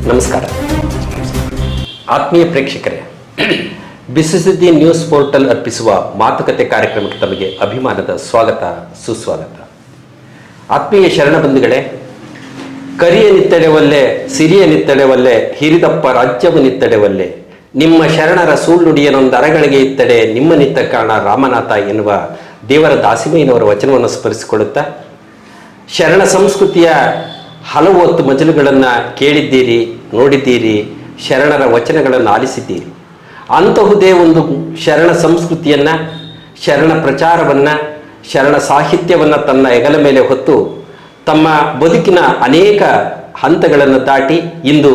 ನಮಸ್ಕಾರ ಆತ್ಮೀಯ ಪ್ರೇಕ್ಷಕರೇ, ಬಿಸಿ ಸುದ್ದಿ ನ್ಯೂಸ್ ಪೋರ್ಟಲ್ ಅರ್ಪಿಸುವ ಮಾತುಕತೆ ಕಾರ್ಯಕ್ರಮಕ್ಕೆ ತಮಗೆ ಅಭಿಮಾನದ ಸ್ವಾಗತ ಸುಸ್ವಾಗತ. ಆತ್ಮೀಯ ಶರಣ ಬಂಧುಗಳೇ, ಕರಿಯ ನಿತ್ತಡೆವಲ್ಲೇ ಸಿರಿಯ ನಿತ್ತಡೆವಲ್ಲೇ ಹಿರಿದಪ್ಪ ರಾಜ್ಯವು ನಿತ್ತಡೆವಲ್ಲೇ ನಿಮ್ಮ ಶರಣರ ಸುಳ್ಳುಡಿಯನೊಂದು ಅರಗಳಿಗೆ ಇತ್ತಡೆ ನಿಮ್ಮ ನಿತ್ತ ಕಾಣ ರಾಮನಾಥ ಎನ್ನುವ ದೇವರ ದಾಸಿಮಯ್ಯನವರ ವಚನವನ್ನು ಸ್ಮರಿಸಿಕೊಳ್ಳುತ್ತಾ, ಶರಣ ಸಂಸ್ಕೃತಿಯ ಹಲವು ಹೊತ್ತು ಮಜಲುಗಳನ್ನು ಕೇಳಿದ್ದೀರಿ, ನೋಡಿದ್ದೀರಿ, ಶರಣರ ವಚನಗಳನ್ನು ಆಲಿಸಿದ್ದೀರಿ. ಅಂತಹುದೇ ಒಂದು ಶರಣ ಸಂಸ್ಕೃತಿಯನ್ನು, ಶರಣ ಪ್ರಚಾರವನ್ನು, ಶರಣ ಸಾಹಿತ್ಯವನ್ನು ತನ್ನ ಹೆಗಲ ಮೇಲೆ ಹೊತ್ತು ತಮ್ಮ ಬದುಕಿನ ಅನೇಕ ಹಂತಗಳನ್ನು ದಾಟಿ ಇಂದು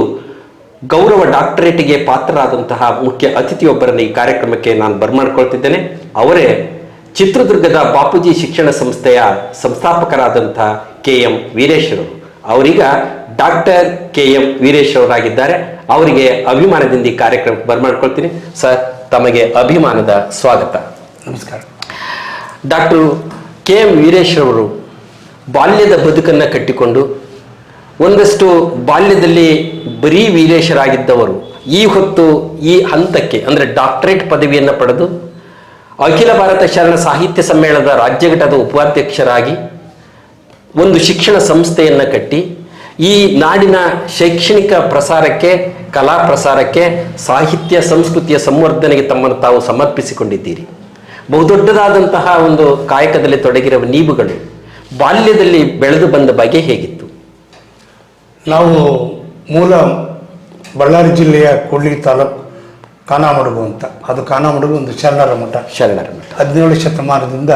ಗೌರವ ಡಾಕ್ಟರೇಟ್ಗೆ ಪಾತ್ರರಾದಂತಹ ಮುಖ್ಯ ಅತಿಥಿಯೊಬ್ಬರನ್ನು ಈ ಕಾರ್ಯಕ್ರಮಕ್ಕೆ ನಾನು ಬರ್ಮಾಡ್ಕೊಳ್ತಿದ್ದೇನೆ. ಅವರೇ ಚಿತ್ರದುರ್ಗದ ಬಾಪೂಜಿ ಶಿಕ್ಷಣ ಸಂಸ್ಥೆಯ ಸಂಸ್ಥಾಪಕರಾದಂಥ KM ವೀರೇಶ್ ಅವರು. ಅವರೀಗ ಡಾಕ್ಟರ್ KM ವೀರೇಶ್ ಅವರಾಗಿದ್ದಾರೆ. ಅವರಿಗೆ ಅಭಿಮಾನದಿಂದ ಈ ಕಾರ್ಯಕ್ರಮಕ್ಕೆ ಬರ್ಮಾಡ್ಕೊಳ್ತೀನಿ. ಸರ್, ತಮಗೆ ಅಭಿಮಾನದ ಸ್ವಾಗತ. ನಮಸ್ಕಾರ. ಡಾಕ್ಟರ್ KM ವೀರೇಶ್ ಅವರು ಬಾಲ್ಯದ ಬದುಕನ್ನು ಕಟ್ಟಿಕೊಂಡು ಒಂದಷ್ಟು ಬಾಲ್ಯದಲ್ಲಿ ಬರೀ ವೀರೇಶರಾಗಿದ್ದವರು ಈ ಹೊತ್ತು ಈ ಹಂತಕ್ಕೆ ಅಂದರೆ ಡಾಕ್ಟರೇಟ್ ಪದವಿಯನ್ನು ಪಡೆದು ಅಖಿಲ ಭಾರತ ಶರಣ ಸಾಹಿತ್ಯ ಸಮ್ಮೇಳನದ ರಾಜ್ಯ ಘಟಕದ ಉಪಾಧ್ಯಕ್ಷರಾಗಿ ಒಂದು ಶಿಕ್ಷಣ ಸಂಸ್ಥೆಯನ್ನು ಕಟ್ಟಿ ಈ ನಾಡಿನ ಶೈಕ್ಷಣಿಕ ಪ್ರಸಾರಕ್ಕೆ, ಕಲಾ ಪ್ರಸಾರಕ್ಕೆ, ಸಾಹಿತ್ಯ ಸಂಸ್ಕೃತಿಯ ಸಂವರ್ಧನೆಗೆ ತಮ್ಮನ್ನು ತಾವು ಸಮರ್ಪಿಸಿಕೊಂಡಿದ್ದೀರಿ. ಬಹುದೊಡ್ಡದಾದಂತಹ ಒಂದು ಕಾಯಕದಲ್ಲಿ ತೊಡಗಿರುವ ನೀವುಗಳು ಬಾಲ್ಯದಲ್ಲಿ ಬೆಳೆದು ಬಂದ ಬಗೆ ಹೇಗಿತ್ತು? ನಾವು ಮೂಲ ಬಳ್ಳಾರಿ ಜಿಲ್ಲೆಯ ಕೂಡ್ಲಿಗಿ ತಾಲೂಕು ಕಾನಾಮಡುಗು ಅಂತ. ಅದು ಕಾನಾಮಡುಗು ಒಂದು ಶರಣರ ಮಠ. 17ನೇ ಶತಮಾನದಿಂದ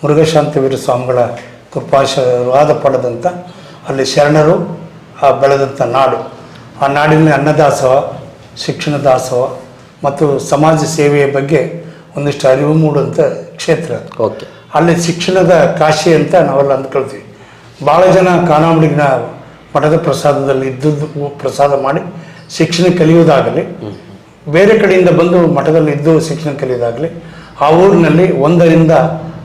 ಮುರುಘಾಶಾಂತವೀರ ಸ್ವಾಮಿಗಳ ಕೃಪಾಶೀರ್ವಾದ ಪಡೆದಂಥ ಅಲ್ಲಿ ಶರಣರು ಬೆಳೆದಂಥ ನಾಡು. ಆ ನಾಡಿನ ಅನ್ನದಾಸೋಹ, ಶಿಕ್ಷಣ ದಾಸೋಹ ಮತ್ತು ಸಮಾಜ ಸೇವೆಯ ಬಗ್ಗೆ ಒಂದಿಷ್ಟು ಅರಿವು ಮೂಡುವಂಥ ಕ್ಷೇತ್ರ. ಓಕೆ. ಅಲ್ಲಿ ಶಿಕ್ಷಣದ ಕಾಶಿ ಅಂತ ನಾವೆಲ್ಲ ಅಂದ್ಕೊಳ್ತೀವಿ. ಭಾಳ ಜನ ಕಾನಾಮಡುಗಿನ ಮಠದ ಪ್ರಸಾದದಲ್ಲಿ ಇದ್ದದ್ದು ಪ್ರಸಾದ ಮಾಡಿ ಶಿಕ್ಷಣ ಕಲಿಯುವುದಾಗಲಿ, ಬೇರೆ ಕಡೆಯಿಂದ ಬಂದು ಮಠದಲ್ಲಿ ಇದ್ದು ಶಿಕ್ಷಣ ಕಲಿಯೋದಾಗಲಿ, ಆ ಊರಿನಲ್ಲಿ 1ರಿಂದ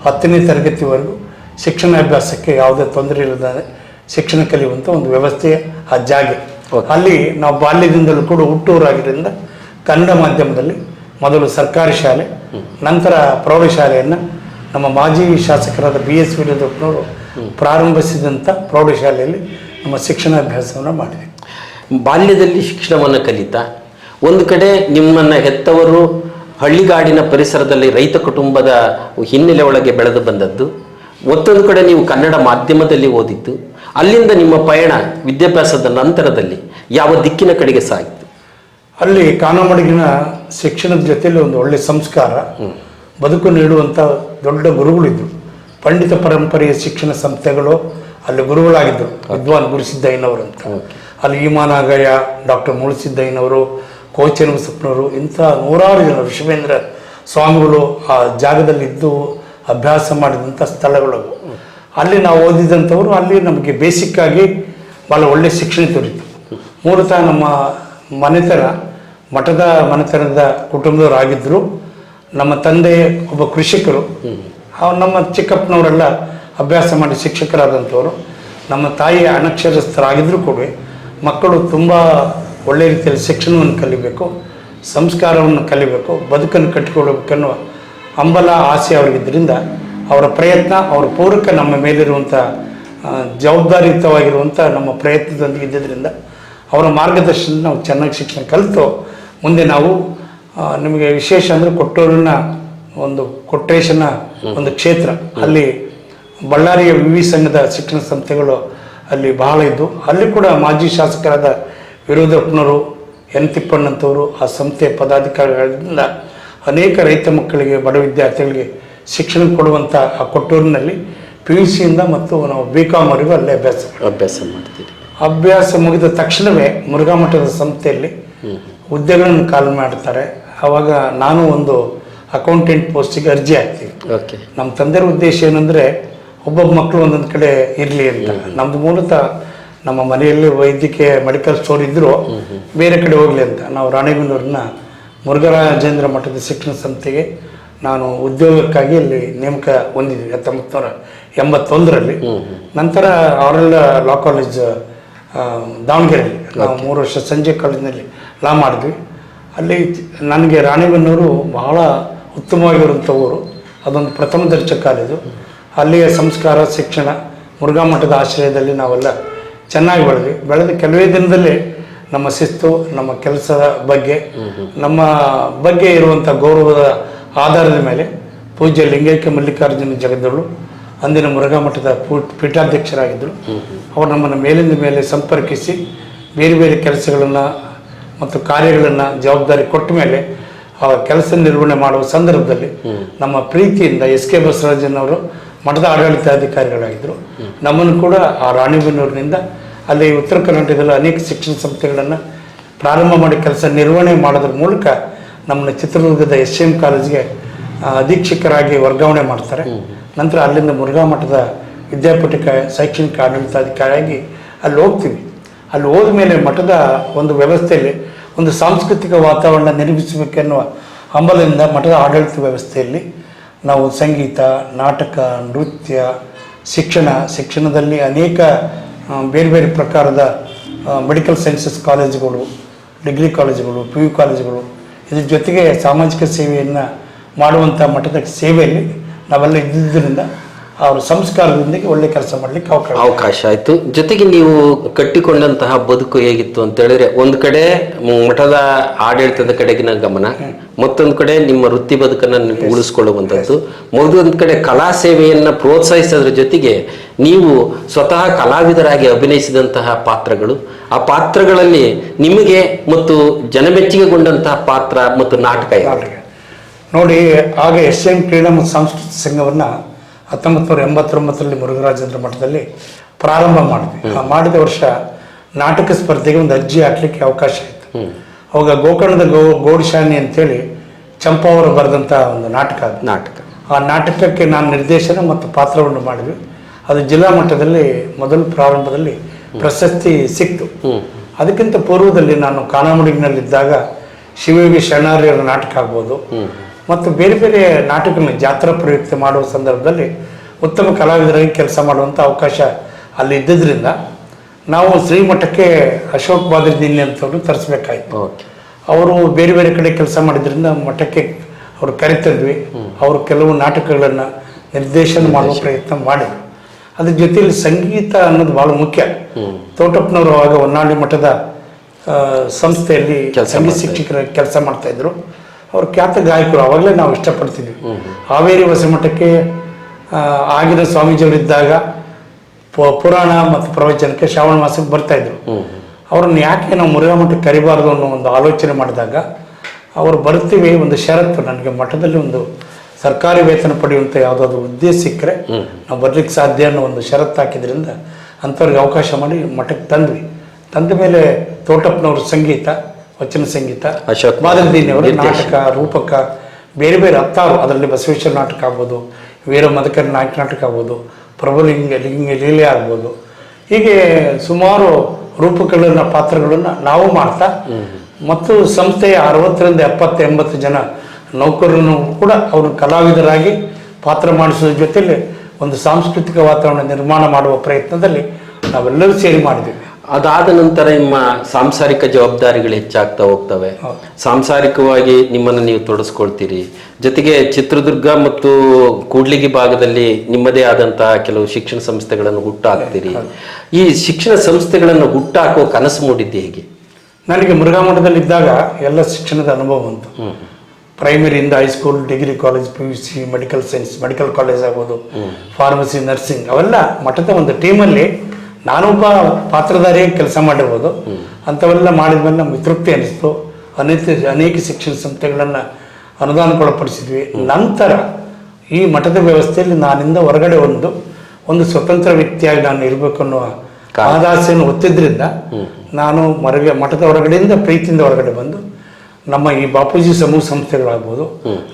10ನೇ ತರಗತಿವರೆಗೂ ಶಿಕ್ಷಣಾಭ್ಯಾಸಕ್ಕೆ ಯಾವುದೇ ತೊಂದರೆ ಇಲ್ಲದೆ ಶಿಕ್ಷಣ ಕಲಿಯುವಂಥ ಒಂದು ವ್ಯವಸ್ಥೆ ಆ ಜಾಗೆ. ಅಲ್ಲಿ ನಾವು ಬಾಲ್ಯದಿಂದಲೂ ಕೂಡ ಹುಟ್ಟೂರಾಗಿದ್ದರಿಂದ ಕನ್ನಡ ಮಾಧ್ಯಮದಲ್ಲಿ ಮೊದಲು ಸರ್ಕಾರಿ ಶಾಲೆ, ನಂತರ ಪ್ರೌಢಶಾಲೆಯನ್ನು ನಮ್ಮ ಮಾಜಿ ಶಾಸಕರಾದ BS ವೀರಪ್ಪನವರು ಪ್ರಾರಂಭಿಸಿದಂಥ ಪ್ರೌಢಶಾಲೆಯಲ್ಲಿ ನಮ್ಮ ಶಿಕ್ಷಣಾಭ್ಯಾಸವನ್ನು ಮಾಡಿದೆ. ಬಾಲ್ಯದಲ್ಲಿ ಶಿಕ್ಷಣವನ್ನು ಕಲಿತಾ ಒಂದು ಕಡೆ ನಿಮ್ಮನ್ನು ಹೆತ್ತವರು ಹಳ್ಳಿಗಾಡಿನ ಪರಿಸರದಲ್ಲಿ ರೈತ ಕುಟುಂಬದ ಹಿನ್ನೆಲೆ ಒಳಗೆ ಬೆಳೆದು ಬಂದದ್ದು, ಮತ್ತೊಂದು ಕಡೆ ನೀವು ಕನ್ನಡ ಮಾಧ್ಯಮದಲ್ಲಿ ಓದಿದ್ದು, ಅಲ್ಲಿಂದ ನಿಮ್ಮ ಪಯಣ ವಿದ್ಯಾಭ್ಯಾಸದ ನಂತರದಲ್ಲಿ ಯಾವ ದಿಕ್ಕಿನ ಕಡೆಗೆ ಸಾಗಿತು? ಅಲ್ಲಿ ಕಾನಾಮಡುಗಿನ ಶಿಕ್ಷಣದ ಜೊತೆಯಲ್ಲಿ ಒಂದು ಒಳ್ಳೆಯ ಸಂಸ್ಕಾರ, ಬದುಕು ನೀಡುವಂಥ ದೊಡ್ಡ ಗುರುಗಳಿದ್ದರು. ಪಂಡಿತ ಪರಂಪರೆಯ ಶಿಕ್ಷಣ ಸಂಸ್ಥೆಗಳು ಅಲ್ಲಿ ಗುರುಗಳಾಗಿದ್ದರು. ವಿದ್ವಾನ್ ಗುರುಸಿದ್ದಯ್ಯನವರು ಅಂತ. ಅಲ್ಲಿ ಈಮಾನಾಗಯ್ಯ, ಡಾಕ್ಟರ್ ಮುಳುಸಿದ್ದಯ್ಯನವರು, ಕೋಚನಬಸಪ್ಪನವರು, ಇಂಥ ನೂರಾರು ಜನ, ಋಷಭೇಂದ್ರ ಸ್ವಾಮಿಗಳು ಆ ಜಾಗದಲ್ಲಿದ್ದು ಅಭ್ಯಾಸ ಮಾಡಿದಂಥ ಸ್ಥಳಗಳು. ಅಲ್ಲಿ ನಾವು ಓದಿದಂಥವರು ಅಲ್ಲಿ ನಮಗೆ ಬೇಸಿಕ್ಕಾಗಿ ಭಾಳ ಒಳ್ಳೆಯ ಶಿಕ್ಷಣ ದೊರೀತು. ಮೂಲತಃ ನಮ್ಮ ಮನೆತನ ಮಠದ ಮನೆತನದ ಕುಟುಂಬದವರಾಗಿದ್ದರು. ನಮ್ಮ ತಂದೆ ಒಬ್ಬ ಕೃಷಿಕರು, ನಮ್ಮ ಚಿಕ್ಕಪ್ಪನವರೆಲ್ಲ ಅಭ್ಯಾಸ ಮಾಡಿ ಶಿಕ್ಷಕರಾದಂಥವರು. ನಮ್ಮ ತಾಯಿ ಅನಕ್ಷರಸ್ಥರಾಗಿದ್ದರೂ ಕೂಡ ಮಕ್ಕಳು ತುಂಬ ಒಳ್ಳೆಯ ರೀತಿಯಲ್ಲಿ ಶಿಕ್ಷಣವನ್ನು ಕಲಿಬೇಕು, ಸಂಸ್ಕಾರವನ್ನು ಕಲಿಬೇಕು, ಬದುಕನ್ನು ಕಟ್ಟಿಕೊಳ್ಬೇಕನ್ನುವ ಹಂಬಲ, ಆಸೆ ಅವರಿಗಿದ್ದರಿಂದ ಅವರ ಪ್ರಯತ್ನ, ಅವರ ಪೂರಕ ನಮ್ಮ ಮೇಲಿರುವಂಥ ಜವಾಬ್ದಾರಿಯುತವಾಗಿರುವಂಥ ನಮ್ಮ ಪ್ರಯತ್ನದೊಂದಿಗೆ ಇದ್ದಿದ್ದರಿಂದ ಅವರ ಮಾರ್ಗದರ್ಶನ ನಾವು ಚೆನ್ನಾಗಿ ಶಿಕ್ಷಣ ಕಲಿತು ಮುಂದೆ ನಾವು ನಿಮಗೆ ವಿಶೇಷ ಅಂದರೆ ಕೊಟ್ಟೂರಿನ ಒಂದು ಕೊಟ್ರೇಶನ ಒಂದು ಕ್ಷೇತ್ರ, ಅಲ್ಲಿ ಬಳ್ಳಾರಿಯ ವಿವಿ ಸಂಘದ ಶಿಕ್ಷಣ ಸಂಸ್ಥೆಗಳು ಅಲ್ಲಿ ಬಹಳ ಇದ್ದು, ಅಲ್ಲಿ ಕೂಡ ಮಾಜಿ ಶಾಸಕರಾದ ವೀರಪ್ಪನವರು, N ತಿಪ್ಪಣ್ಣಂಥವರು ಆ ಸಂಸ್ಥೆಯ ಪದಾಧಿಕಾರಿಗಳಿಂದ ಅನೇಕ ರೈತ ಮಕ್ಕಳಿಗೆ, ಬಡ ವಿದ್ಯಾರ್ಥಿಗಳಿಗೆ ಶಿಕ್ಷಣ ಕೊಡುವಂಥ ಆ ಕೊಟ್ಟೂರಿನಲ್ಲಿ PUC ಇಂದ ಮತ್ತು ನಾವು BCom ವರೆಗೂ ಅಲ್ಲೇ ಅಭ್ಯಾಸ ಮಾಡ್ತೀವಿ. ಅಭ್ಯಾಸ ಮುಗಿದ ತಕ್ಷಣವೇ ಮುರುಘಾ ಮಠದ ಸಂಸ್ಥೆಯಲ್ಲಿ ಹುದ್ದೆಗಳನ್ನು ಕಾಲ್ ಮಾಡ್ತಾರೆ. ಆವಾಗ ನಾನು ಒಂದು ಅಕೌಂಟೆಂಟ್ ಪೋಸ್ಟಿಗೆ ಅರ್ಜಿ ಹಾಕ್ತೀವಿ. ನಮ್ಮ ತಂದೆಯ ಉದ್ದೇಶ ಏನಂದರೆ ಒಬ್ಬೊಬ್ಬ ಮಕ್ಕಳು ಒಂದೊಂದು ಕಡೆ ಇರಲಿ ಅಂತ. ನಮ್ಮದು ಮೂಲತಃ ನಮ್ಮ ಮನೆಯಲ್ಲಿ ವೈದ್ಯಕೀಯ ಮೆಡಿಕಲ್ ಸ್ಟೋರ್ ಇದ್ದರೂ ಬೇರೆ ಕಡೆ ಹೋಗಲಿ ಅಂತ ನಾವು ರಾಣೆಬೆನ್ನೂರಿನ ಮುರುಘರಾಜೇಂದ್ರ ಮಠದ ಶಿಕ್ಷಣ ಸಂಸ್ಥೆಗೆ ನಾನು ಉದ್ಯೋಗಕ್ಕಾಗಿ ಅಲ್ಲಿ ನೇಮಕ ಹೊಂದಿದ್ವಿ 1981ರಲ್ಲಿ. ನಂತರ ಆರಲ್ ಲಾ ಕಾಲೇಜ್ ದಾವಣಗೆರೆಯಲ್ಲಿ ನಾವು 3 ವರ್ಷ ಸಂಜೆ ಕಾಲೇಜಿನಲ್ಲಿ ಲಾ ಮಾಡಿದ್ವಿ. ಅಲ್ಲಿ ನನಗೆ ರಾಣಿಬೆನ್ನೂರು ಬಹಳ ಉತ್ತಮವಾಗಿರುವಂಥ ಊರು. ಅದೊಂದು ಪ್ರಥಮ ದರ್ಜೆ ಕಾಲೇಜು. ಅಲ್ಲಿಯ ಸಂಸ್ಕಾರ, ಶಿಕ್ಷಣ, ಮುರುಘಾ ಮಠದ ಆಶ್ರಯದಲ್ಲಿ ನಾವೆಲ್ಲ ಚೆನ್ನಾಗಿ ಬೆಳೆದು ಕೆಲವೇ ದಿನದಲ್ಲಿ ನಮ್ಮ ಶಿಸ್ತು, ನಮ್ಮ ಕೆಲಸದ ಬಗ್ಗೆ, ನಮ್ಮ ಬಗ್ಗೆ ಇರುವಂಥ ಗೌರವದ ಆಧಾರದ ಮೇಲೆ ಪೂಜ್ಯ ಲಿಂಗೈಕ್ಯ ಮಲ್ಲಿಕಾರ್ಜುನ ಜಗದ್ದಳು ಅಂದಿನ ಮುರುಘಾ ಮಠದ ಪೀಠಾಧ್ಯಕ್ಷರಾಗಿದ್ದರು. ಅವರು ನಮ್ಮನ್ನು ಮೇಲಿಂದ ಮೇಲೆ ಸಂಪರ್ಕಿಸಿ ಬೇರೆ ಬೇರೆ ಕೆಲಸಗಳನ್ನು ಮತ್ತು ಕಾರ್ಯಗಳನ್ನು ಜವಾಬ್ದಾರಿ ಕೊಟ್ಟ ಮೇಲೆ ಆ ಕೆಲಸ ನಿರ್ವಹಣೆ ಮಾಡುವ ಸಂದರ್ಭದಲ್ಲಿ ನಮ್ಮ ಪ್ರೀತಿಯಿಂದ SK ಬಸವರಾಜನವರು ಮಠದ ಆಡಳಿತಾಧಿಕಾರಿಗಳಾಗಿದ್ದರು. ನಮ್ಮನ್ನು ಕೂಡ ಆ ರಾಣಿಬೆನ್ನೂರಿನಿಂದ ಅಲ್ಲಿ ಉತ್ತರ ಕರ್ನಾಟಕದಲ್ಲಿ ಅನೇಕ ಶಿಕ್ಷಣ ಸಂಸ್ಥೆಗಳನ್ನು ಪ್ರಾರಂಭ ಮಾಡಿ ಕೆಲಸ ನಿರ್ವಹಣೆ ಮಾಡೋದ್ರ ಮೂಲಕ ನಮ್ಮನ್ನು ಚಿತ್ರದುರ್ಗದ SM ಕಾಲೇಜಿಗೆ ಅಧೀಕ್ಷಕರಾಗಿ ವರ್ಗಾವಣೆ ಮಾಡ್ತಾರೆ. ನಂತರ ಅಲ್ಲಿಂದ ಮುರುಘಾ ಮಠದ ವಿದ್ಯಾಪೀಠ ಶೈಕ್ಷಣಿಕ ಆಡಳಿತಾಧಿಕಾರಿಯಾಗಿ ಅಲ್ಲಿ ಹೋಗ್ತೀವಿ. ಅಲ್ಲಿ ಹೋದ್ಮೇಲೆ ಮಠದ ಒಂದು ವ್ಯವಸ್ಥೆಯಲ್ಲಿ ಒಂದು ಸಾಂಸ್ಕೃತಿಕ ವಾತಾವರಣ ನಿರ್ಮಿಸಬೇಕೆನ್ನುವ ಹಂಬಲದಿಂದ ಮಠದ ಆಡಳಿತ ವ್ಯವಸ್ಥೆಯಲ್ಲಿ ನಾವು ಸಂಗೀತ, ನಾಟಕ, ನೃತ್ಯ, ಶಿಕ್ಷಣದಲ್ಲಿ ಅನೇಕ ಬೇರೆ ಬೇರೆ ಪ್ರಕಾರದ ಮೆಡಿಕಲ್ ಸೈನ್ಸಸ್ ಕಾಲೇಜುಗಳು, ಡಿಗ್ರಿ ಕಾಲೇಜುಗಳು, PU ಕಾಲೇಜುಗಳು, ಇದ್ರ ಜೊತೆಗೆ ಸಾಮಾಜಿಕ ಸೇವೆಯನ್ನು ಮಾಡುವಂಥ ಮಠದ ಸೇವೆಯಲ್ಲಿ ನಾವೆಲ್ಲ ಇದ್ದಿದ್ದರಿಂದ ಅವರ ಸಂಸ್ಕಾರದೊಂದಿಗೆ ಒಳ್ಳೆ ಕೆಲಸ ಮಾಡಲಿಕ್ಕೆ ಅವಕಾಶ ಆಯಿತು. ಜೊತೆಗೆ ನೀವು ಕಟ್ಟಿಕೊಂಡಂತಹ ಬದುಕು ಹೇಗಿತ್ತು ಅಂತ ಹೇಳಿದ್ರೆ, ಒಂದು ಕಡೆ ಮಠದ ಆಡಳಿತದ ಕಡೆಗಿನ ಗಮನ, ಮತ್ತೊಂದು ಕಡೆ ನಿಮ್ಮ ವೃತ್ತಿ ಬದುಕನ್ನು ಉಳಿಸ್ಕೊಳ್ಳುವಂಥದ್ದು, ಮತ್ತೊಂದು ಕಡೆ ಕಲಾ ಸೇವೆಯನ್ನು ಪ್ರೋತ್ಸಾಹಿಸೋದ್ರ ಜೊತೆಗೆ ನೀವು ಸ್ವತಃ ಕಲಾವಿದರಾಗಿ ಅಭಿನಯಿಸಿದಂತಹ ಪಾತ್ರಗಳು, ಆ ಪಾತ್ರಗಳಲ್ಲಿ ನಿಮಗೆ ಮತ್ತು ಜನಮೆಚ್ಚುಗೆಗೊಂಡಂತಹ ಪಾತ್ರ ಮತ್ತು ನಾಟಕ ನೋಡಿ. ಆಗ SM ಕ್ರೀಡಾ ಮತ್ತು ಸಾಂಸ್ಕೃತಿಕ ಸಂಘವನ್ನು 1989ರಲ್ಲಿ ಮುರುಘರಾಜೇಂದ್ರ ಮಠದಲ್ಲಿ ಪ್ರಾರಂಭ ಮಾಡಿದ್ವಿ. ಮಾಡಿದ ವರ್ಷ ನಾಟಕ ಸ್ಪರ್ಧೆಗೆ ಒಂದು ಅರ್ಜಿ ಹಾಕ್ಲಿಕ್ಕೆ ಅವಕಾಶ ಇತ್ತು. ಅವಾಗ ಗೋಕರ್ಣದ ಗೌಡಶಾನಿ ಅಂತೇಳಿ ಚಂಪಾ ಅವರು ಬರೆದಂಥ ಒಂದು ನಾಟಕ. ಆ ನಾಟಕಕ್ಕೆ ನಾನು ನಿರ್ದೇಶನ ಮತ್ತು ಪಾತ್ರವನ್ನು ಮಾಡಿದ್ವಿ. ಅದು ಜಿಲ್ಲಾ ಮಟ್ಟದಲ್ಲಿ ಮೊದಲು ಪ್ರಾರಂಭದಲ್ಲಿ ಪ್ರಶಸ್ತಿ ಸಿಕ್ತು. ಅದಕ್ಕಿಂತ ಪೂರ್ವದಲ್ಲಿ ನಾನು ಕಾನಾಮುಡಿಗಿನಲ್ಲಿದ್ದಾಗ ಶಿವಯೋಗಿ ಶರಣಾರ್ಯರ ನಾಟಕ ಆಗ್ಬೋದು ಮತ್ತು ಬೇರೆ ಬೇರೆ ನಾಟಕಗಳನ್ನ ಜಾತ್ರಾ ಪ್ರಯುಕ್ತ ಮಾಡುವ ಸಂದರ್ಭದಲ್ಲಿ ಉತ್ತಮ ಕಲಾವಿದರಾಗಿ ಕೆಲಸ ಮಾಡುವಂಥ ಅವಕಾಶ ಅಲ್ಲಿ ಇದ್ದಿದ್ದರಿಂದ ನಾವು ಶ್ರೀಮಠಕ್ಕೆ ಅಶೋಕ್ ಬಾದ್ರಿದೀನಿ ಅಂತವ್ರು ತರಿಸ್ಬೇಕಾಯ್ತು. ಅವರು ಬೇರೆ ಬೇರೆ ಕಡೆ ಕೆಲಸ ಮಾಡಿದ್ರಿಂದ ಮಠಕ್ಕೆ ಅವರು ಕರೆತಂದ್ವಿ. ಅವರು ಕೆಲವು ನಾಟಕಗಳನ್ನು ನಿರ್ದೇಶನ ಮಾಡುವ ಪ್ರಯತ್ನ ಮಾಡಿದ್ರು. ಅದ್ರ ಜೊತೆಯಲ್ಲಿ ಸಂಗೀತ ಅನ್ನೋದು ಭಾಳ ಮುಖ್ಯ. ತೋಟಪ್ಪನವರು ಆವಾಗ ಹೊನ್ನಾಳಿ ಮಠದ ಸಂಸ್ಥೆಯಲ್ಲಿ ಸಂಗೀತ ಶಿಕ್ಷಕರ ಕೆಲಸ ಮಾಡ್ತಾ ಇದ್ರು. ಅವ್ರು ಖ್ಯಾತ ಗಾಯಕರು. ಆವಾಗಲೇ ನಾವು ಇಷ್ಟಪಡ್ತಿದ್ವಿ. ಹಾವೇರಿ ಹೊಸಮಠಕ್ಕೆ ಆಗಿನ ಸ್ವಾಮೀಜಿಯವರಿದ್ದಾಗ ಪುರಾಣ ಮತ್ತು ಪ್ರವಚನಕ್ಕೆ ಶ್ರಾವಣ ಮಾಸಕ್ಕೆ ಬರ್ತಾಯಿದ್ರು. ಅವ್ರನ್ನ ಯಾಕೆ ನಾವು ಮುರುಘಾ ಮಠಕ್ಕೆ ಕರಿಬಾರ್ದು ಅನ್ನೋ ಒಂದು ಆಲೋಚನೆ ಮಾಡಿದಾಗ ಅವರು ಬರ್ತೀವಿ, ಒಂದು ಷರತ್ತು, ನನಗೆ ಮಠದಲ್ಲಿ ಒಂದು ಸರ್ಕಾರಿ ವೇತನ ಪಡೆಯುವಂಥ ಯಾವುದಾದ್ರು ಹುದ್ದೆ ಸಿಕ್ಕರೆ ನಾವು ಬರ್ಲಿಕ್ಕೆ ಸಾಧ್ಯ ಅನ್ನೋ ಒಂದು ಷರತ್ತು ಹಾಕಿದ್ರಿಂದ ಅಂಥವ್ರಿಗೆ ಅವಕಾಶ ಮಾಡಿ ಮಠಕ್ಕೆ ತಂದ್ವಿ. ತಂದ ಮೇಲೆ ತೋಟಪ್ಪನವ್ರ ಸಂಗೀತ, ವಚನ ಸಂಗೀತ, ಬಾದ್ರಿದೀನಿಯವರು ನಾಟಕ, ರೂಪಕ, ಬೇರೆ ಬೇರೆ 10 ಅದರಲ್ಲಿ ಬಸವೇಶ್ವರ ನಾಟಕ ಆಗ್ಬೋದು, ವೀರ ಮದಕರಿ ನಾಟಕ ಆಗ್ಬೋದು, ಪ್ರಭುಲಿಂಗ ಲೀಲೆ ಆಗ್ಬೋದು, ಹೀಗೆ ಸುಮಾರು ರೂಪಕಗಳನ್ನ ಪಾತ್ರಗಳನ್ನು ನಾವು ಮಾಡ್ತಾ ಮತ್ತು ಸಂಸ್ಥೆಯ 60ರಿಂದ 70-80 ಜನ ನೌಕರರನ್ನು ಕೂಡ ಅವರು ಕಲಾವಿದರಾಗಿ ಪಾತ್ರ ಮಾಡಿಸೋದ್ರ ಜೊತೆಯಲ್ಲಿ ಒಂದು ಸಾಂಸ್ಕೃತಿಕ ವಾತಾವರಣ ನಿರ್ಮಾಣ ಮಾಡುವ ಪ್ರಯತ್ನದಲ್ಲಿ ನಾವೆಲ್ಲರೂ ಸೇರಿ ಮಾಡಿದ್ದೀವಿ. ಅದಾದ ನಂತರ ನಿಮ್ಮ ಸಾಂಸಾರಿಕ ಜವಾಬ್ದಾರಿಗಳು ಹೆಚ್ಚಾಗ್ತಾ ಹೋಗ್ತವೆ. ಸಾಂಸಾರಿಕವಾಗಿ ನಿಮ್ಮನ್ನು ನೀವು ತೊಡಸ್ಕೊಳ್ತೀರಿ. ಜೊತೆಗೆ ಚಿತ್ರದುರ್ಗ ಮತ್ತು ಕೂಡ್ಲಿಗಿ ಭಾಗದಲ್ಲಿ ನಿಮ್ಮದೇ ಆದಂತಹ ಕೆಲವು ಶಿಕ್ಷಣ ಸಂಸ್ಥೆಗಳನ್ನು ಹುಟ್ಟಾಕ್ತೀರಿ. ಈ ಶಿಕ್ಷಣ ಸಂಸ್ಥೆಗಳನ್ನು ಹುಟ್ಟಾಕೋ ಕನಸು ಮೂಡಿದ್ದು ಹೇಗೆ? ನನಗೆ ಮುರುಘಾ ಮಠದಲ್ಲಿದ್ದಾಗ ಎಲ್ಲ ಶಿಕ್ಷಣದ ಅನುಭವ ಬಂತು. ಪ್ರೈಮರಿಯಿಂದ high school, degree college, PUC, medical science, medical college ಆಗ್ಬೋದು, ಫಾರ್ಮಸಿ, ನರ್ಸಿಂಗ್, ಅವೆಲ್ಲ ಮಠದ ಒಂದು ಟೀಮಲ್ಲಿ ನಾನೊಬ್ಬ ಪಾತ್ರಧಾರಿಯಾಗಿ ಕೆಲಸ ಮಾಡಿರ್ಬೋದು. ಅಂಥವೆಲ್ಲ ಮಾಡಿದ್ಮೇಲೆ ನಮಗೆ ತೃಪ್ತಿ ಅನಿಸ್ತು. ಅನೇಕ ಶಿಕ್ಷಣ ಸಂಸ್ಥೆಗಳನ್ನು ಅನುದಾನಕ್ಕೊಳಪಡಿಸಿದ್ವಿ. ನಂತರ ಈ ಮಠದ ವ್ಯವಸ್ಥೆಯಲ್ಲಿ ನಾನಿಂದ ಹೊರಗಡೆ ಒಂದು ಸ್ವತಂತ್ರ ವ್ಯಕ್ತಿಯಾಗಿ ನಾನು ಇರಬೇಕು ಅನ್ನುವ ಆದಾಸೆಯನ್ನು ಒತ್ತಿದ್ರಿಂದ ನಾನು ಮಠದ ಹೊರಗಡೆಯಿಂದ ಪ್ರೀತಿಯಿಂದ ಹೊರಗಡೆ ಬಂದು ನಮ್ಮ ಈ ಬಾಪೂಜಿ ಸಮೂಹ ಸಂಸ್ಥೆಗಳಾಗ್ಬೋದು,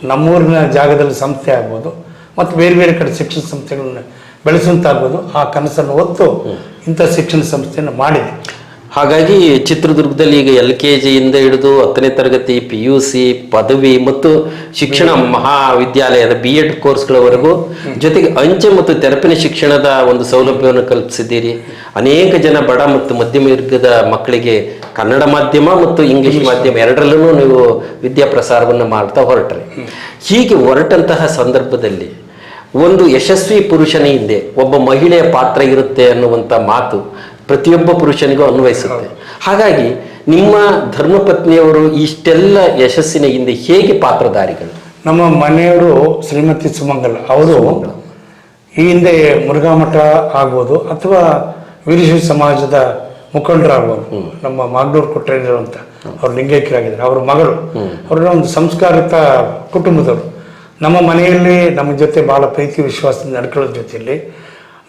ನಮ್ಮೂರಿನ ಜಾಗದಲ್ಲಿ ಸಂಸ್ಥೆ ಆಗ್ಬೋದು ಮತ್ತು ಬೇರೆ ಬೇರೆ ಕಡೆ ಶಿಕ್ಷಣ ಸಂಸ್ಥೆಗಳನ್ನ ಬೆಳೆಸುವಂತಾಗ್ಬೋದು, ಆ ಕನಸನ್ನು ಹೊತ್ತು ಇಂಥ ಶಿಕ್ಷಣ ಸಂಸ್ಥೆಯನ್ನು ಮಾಡಿದೆ. ಹಾಗಾಗಿ ಚಿತ್ರದುರ್ಗದಲ್ಲಿ ಈಗ LKG ಇಂದ ಹಿಡಿದು 10ನೇ ತರಗತಿ PUC ಪದವಿ ಮತ್ತು ಶಿಕ್ಷಣ ಮಹಾವಿದ್ಯಾಲಯದ B.Ed ಕೋರ್ಸ್ಗಳವರೆಗೂ ಜೊತೆಗೆ ಅಂಚೆ ಮತ್ತು ತೆರಪಿನ ಶಿಕ್ಷಣದ ಒಂದು ಸೌಲಭ್ಯವನ್ನು ಕಲ್ಪಿಸಿದ್ದೀರಿ. ಅನೇಕ ಜನ ಬಡ ಮತ್ತು ಮಧ್ಯಮ ವರ್ಗದ ಮಕ್ಕಳಿಗೆ ಕನ್ನಡ ಮಾಧ್ಯಮ ಮತ್ತು ಇಂಗ್ಲಿಷ್ ಮಾಧ್ಯಮ ಎರಡರಲ್ಲೂ ನೀವು ವಿದ್ಯಾಪ್ರಸಾರವನ್ನು ಮಾಡ್ತಾ ಹೊರಟ್ರಿ. ಹೀಗೆ ಹೊರಟಂತಹ ಸಂದರ್ಭದಲ್ಲಿ ಒಂದು ಯಶಸ್ವಿ ಪುರುಷನ ಹಿಂದೆ ಒಬ್ಬ ಮಹಿಳೆಯ ಪಾತ್ರ ಇರುತ್ತೆ ಅನ್ನುವಂಥ ಮಾತು ಪ್ರತಿಯೊಬ್ಬ ಪುರುಷನಿಗೂ ಅನ್ವಯಿಸುತ್ತೆ. ಹಾಗಾಗಿ ನಿಮ್ಮ ಧರ್ಮಪತ್ನಿಯವರು ಇಷ್ಟೆಲ್ಲ ಯಶಸ್ಸಿನ ಹಿಂದೆ ಹೇಗೆ ಪಾತ್ರಧಾರಿಗಳು? ನಮ್ಮ ಮನೆಯವರು ಶ್ರೀಮತಿ ಸುಮಂಗಲ ಅವರು ಈ ಹಿಂದೆ ಮುರುಘಾಮಠ ಆಗ್ಬೋದು ಅಥವಾ ವೀರಶೈವ ಸಮಾಜದ ಮುಖಂಡರಾಗ್ಬೋದು. ನಮ್ಮ ಮಾಗನೂರು ಕೊಟ್ರೇಂದ್ರ ಅಂತ ಅವ್ರು ಲಿಂಗೈಕ್ಯರಾಗಿದ್ದಾರೆ. ಅವ್ರ ಮಗಳು ಅವ್ರ ಒಂದು ಸಂಸ್ಕಾರಿತ ಕುಟುಂಬದವರು. ನಮ್ಮ ಮನೆಯಲ್ಲಿ ನಮ್ಮ ಜೊತೆ ಭಾಳ ಪ್ರೀತಿ ವಿಶ್ವಾಸದಿಂದ ನಡ್ಕೊಳ್ಳೋ ಜೊತೆಯಲ್ಲಿ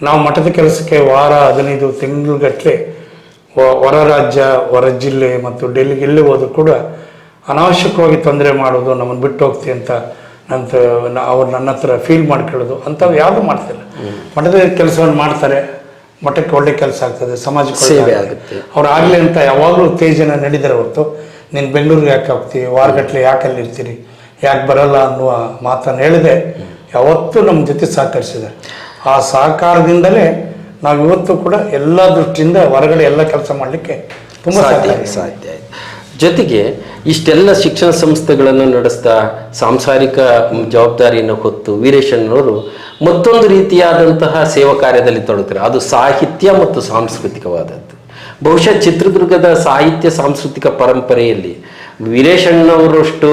ನಾವು ಮಠದ ಕೆಲಸಕ್ಕೆ ವಾರ 15 ತಿಂಗಳುಗಟ್ಟಲೆ ಹೊರ ರಾಜ್ಯ, ಹೊರ ಜಿಲ್ಲೆ ಮತ್ತು ಡೆಲ್ಲಿಗೆ ಎಲ್ಲೇ ಹೋದ್ರು ಕೂಡ ಅನಾವಶ್ಯಕವಾಗಿ ತೊಂದರೆ ಮಾಡೋದು, ನಮ್ಮನ್ನು ಬಿಟ್ಟು ಹೋಗ್ತೀವಿ ಅಂತ ಅವ್ರು ನನ್ನ ಹತ್ರ ಫೀಲ್ ಮಾಡ್ಕೊಳ್ಳೋದು ಅಂಥವು ಯಾವುದೂ ಮಾಡ್ತಿಲ್ಲ. ಮಠದ ಕೆಲಸವನ್ನು ಮಾಡ್ತಾರೆ, ಮಠಕ್ಕೆ ಒಳ್ಳೆ ಕೆಲಸ ಆಗ್ತದೆ, ಸಮಾಜಕ್ಕೆ ಸೇವೆ ಆಗುತ್ತೆ ಅವ್ರು ಆಗಲಿ ಅಂತ ಯಾವಾಗಲೂ ಉತ್ತೇಜನ ನಡೆದರೆ ಹೊರತು ನೀನು ಬೆಂಗಳೂರಿಗೆ ಯಾಕೆ ಹೋಗ್ತೀವಿ, ವಾರಗಟ್ಟಲೆ ಯಾಕೆ ಅಲ್ಲಿ ಇರ್ತೀರಿ, ಯಾಕೆ ಬರಲ್ಲ ಅನ್ನುವ ಮಾತನ್ನು ಹೇಳಿದೆ ಯಾವತ್ತೂ ನಮ್ಮ ಜೊತೆ ಸಹಕರಿಸಿದ್ದಾರೆ. ಆ ಸಹಕಾರದಿಂದಲೇ ನಾವು ಇವತ್ತು ಕೂಡ ಎಲ್ಲ ದೃಷ್ಟಿಯಿಂದ ಹೊರಗಡೆ ಎಲ್ಲ ಕೆಲಸ ಮಾಡಲಿಕ್ಕೆ ತುಂಬ ಸಾಧ್ಯ ಆಯಿತು. ಜೊತೆಗೆ ಇಷ್ಟೆಲ್ಲ ಶಿಕ್ಷಣ ಸಂಸ್ಥೆಗಳನ್ನು ನಡೆಸ್ತಾ ಸಾಂಸಾರಿಕ ಜವಾಬ್ದಾರಿಯನ್ನು ಹೊತ್ತು ವೀರೇಶಣ್ಣವರು ಮತ್ತೊಂದು ರೀತಿಯಾದಂತಹ ಸೇವಾ ಕಾರ್ಯದಲ್ಲಿ ತೊಡಗ್ತಾರೆ. ಅದು ಸಾಹಿತ್ಯ ಮತ್ತು ಸಾಂಸ್ಕೃತಿಕವಾದದ್ದು. ಬಹುಶಃ ಚಿತ್ರದುರ್ಗದ ಸಾಹಿತ್ಯ ಸಾಂಸ್ಕೃತಿಕ ಪರಂಪರೆಯಲ್ಲಿ ವೀರೇಶಣ್ಣವರಷ್ಟು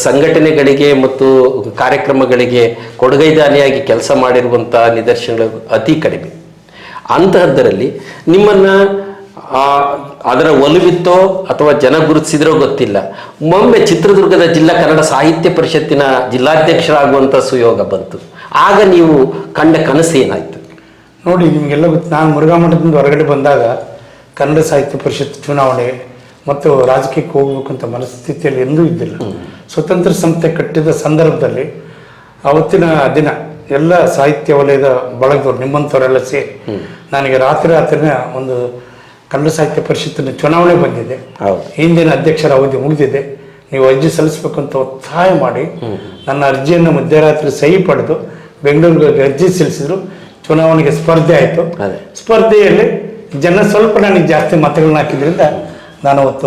ಸಂಘಟನೆಗಳಿಗೆ ಮತ್ತು ಕಾರ್ಯಕ್ರಮಗಳಿಗೆ ಕೊಡುಗೈದಾನಿಯಾಗಿ ಕೆಲಸ ಮಾಡಿರುವಂಥ ನಿದರ್ಶನಗಳು ಅತಿ ಕಡಿಮೆ. ಅಂತಹದ್ದರಲ್ಲಿ ನಿಮ್ಮನ್ನು ಅದರ ಒಲವಿತ್ತೋ ಅಥವಾ ಜನ ಗುರುತಿಸಿದ್ರೋ ಗೊತ್ತಿಲ್ಲ, ಒಮ್ಮೆ ಚಿತ್ರದುರ್ಗದ ಜಿಲ್ಲಾ ಕನ್ನಡ ಸಾಹಿತ್ಯ ಪರಿಷತ್ತಿನ ಜಿಲ್ಲಾಧ್ಯಕ್ಷರಾಗುವಂಥ ಸುಯೋಗ ಬಂತು. ಆಗ ನೀವು ಕಂಡ ಕನಸು ಏನಾಯಿತು? ನೋಡಿ, ನಿಮಗೆಲ್ಲ ಗೊತ್ತು, ನಾನು ಮುರುಘಾಮಠದಿಂದ ಹೊರಗಡೆ ಬಂದಾಗ ಕನ್ನಡ ಸಾಹಿತ್ಯ ಪರಿಷತ್ ಚುನಾವಣೆ ಮತ್ತು ರಾಜಕೀಯಕ್ಕೆ ಹೋಗ್ಬೇಕಂತ ಮನಸ್ಥಿತಿಯಲ್ಲಿ ಎಂದೂ ಇದ್ದಿಲ್ಲ. ಸ್ವತಂತ್ರ ಸಂಸ್ಥೆ ಕಟ್ಟಿದ ಸಂದರ್ಭದಲ್ಲಿ ಅವತ್ತಿನ ದಿನ ಎಲ್ಲ ಸಾಹಿತ್ಯ ವಲಯದ ಬಳಗದವ್ರು ನಿಮ್ಮಂಥವರೆಲ್ಲ ಸೇರಿ ನನಗೆ ರಾತ್ರಿನೇ ಒಂದು ಕನ್ನಡ ಸಾಹಿತ್ಯ ಪರಿಷತ್ತಿನ ಚುನಾವಣೆ ಬಂದಿದೆ, ಹಿಂದಿನ ಅಧ್ಯಕ್ಷರ ಅವಧಿ ಮುಗಿದಿದೆ, ನೀವು ಅರ್ಜಿ ಸಲ್ಲಿಸಬೇಕು ಅಂತ ಒತ್ತಾಯ ಮಾಡಿ ನನ್ನ ಅರ್ಜಿಯನ್ನು ಮಧ್ಯರಾತ್ರಿ ಸಹಿ ಪಡೆದು ಬೆಂಗಳೂರಿಗೆ ಅರ್ಜಿ ಸಲ್ಲಿಸಿದ್ರು. ಚುನಾವಣೆಗೆ ಸ್ಪರ್ಧೆ ಆಯಿತು. ಸ್ಪರ್ಧೆಯಲ್ಲಿ ಜನ ಸ್ವಲ್ಪ ನನಗೆ ಜಾಸ್ತಿ ಮತಗಳನ್ನ ಹಾಕಿದ್ರಿಂದ ನಾನು ಅವತ್ತು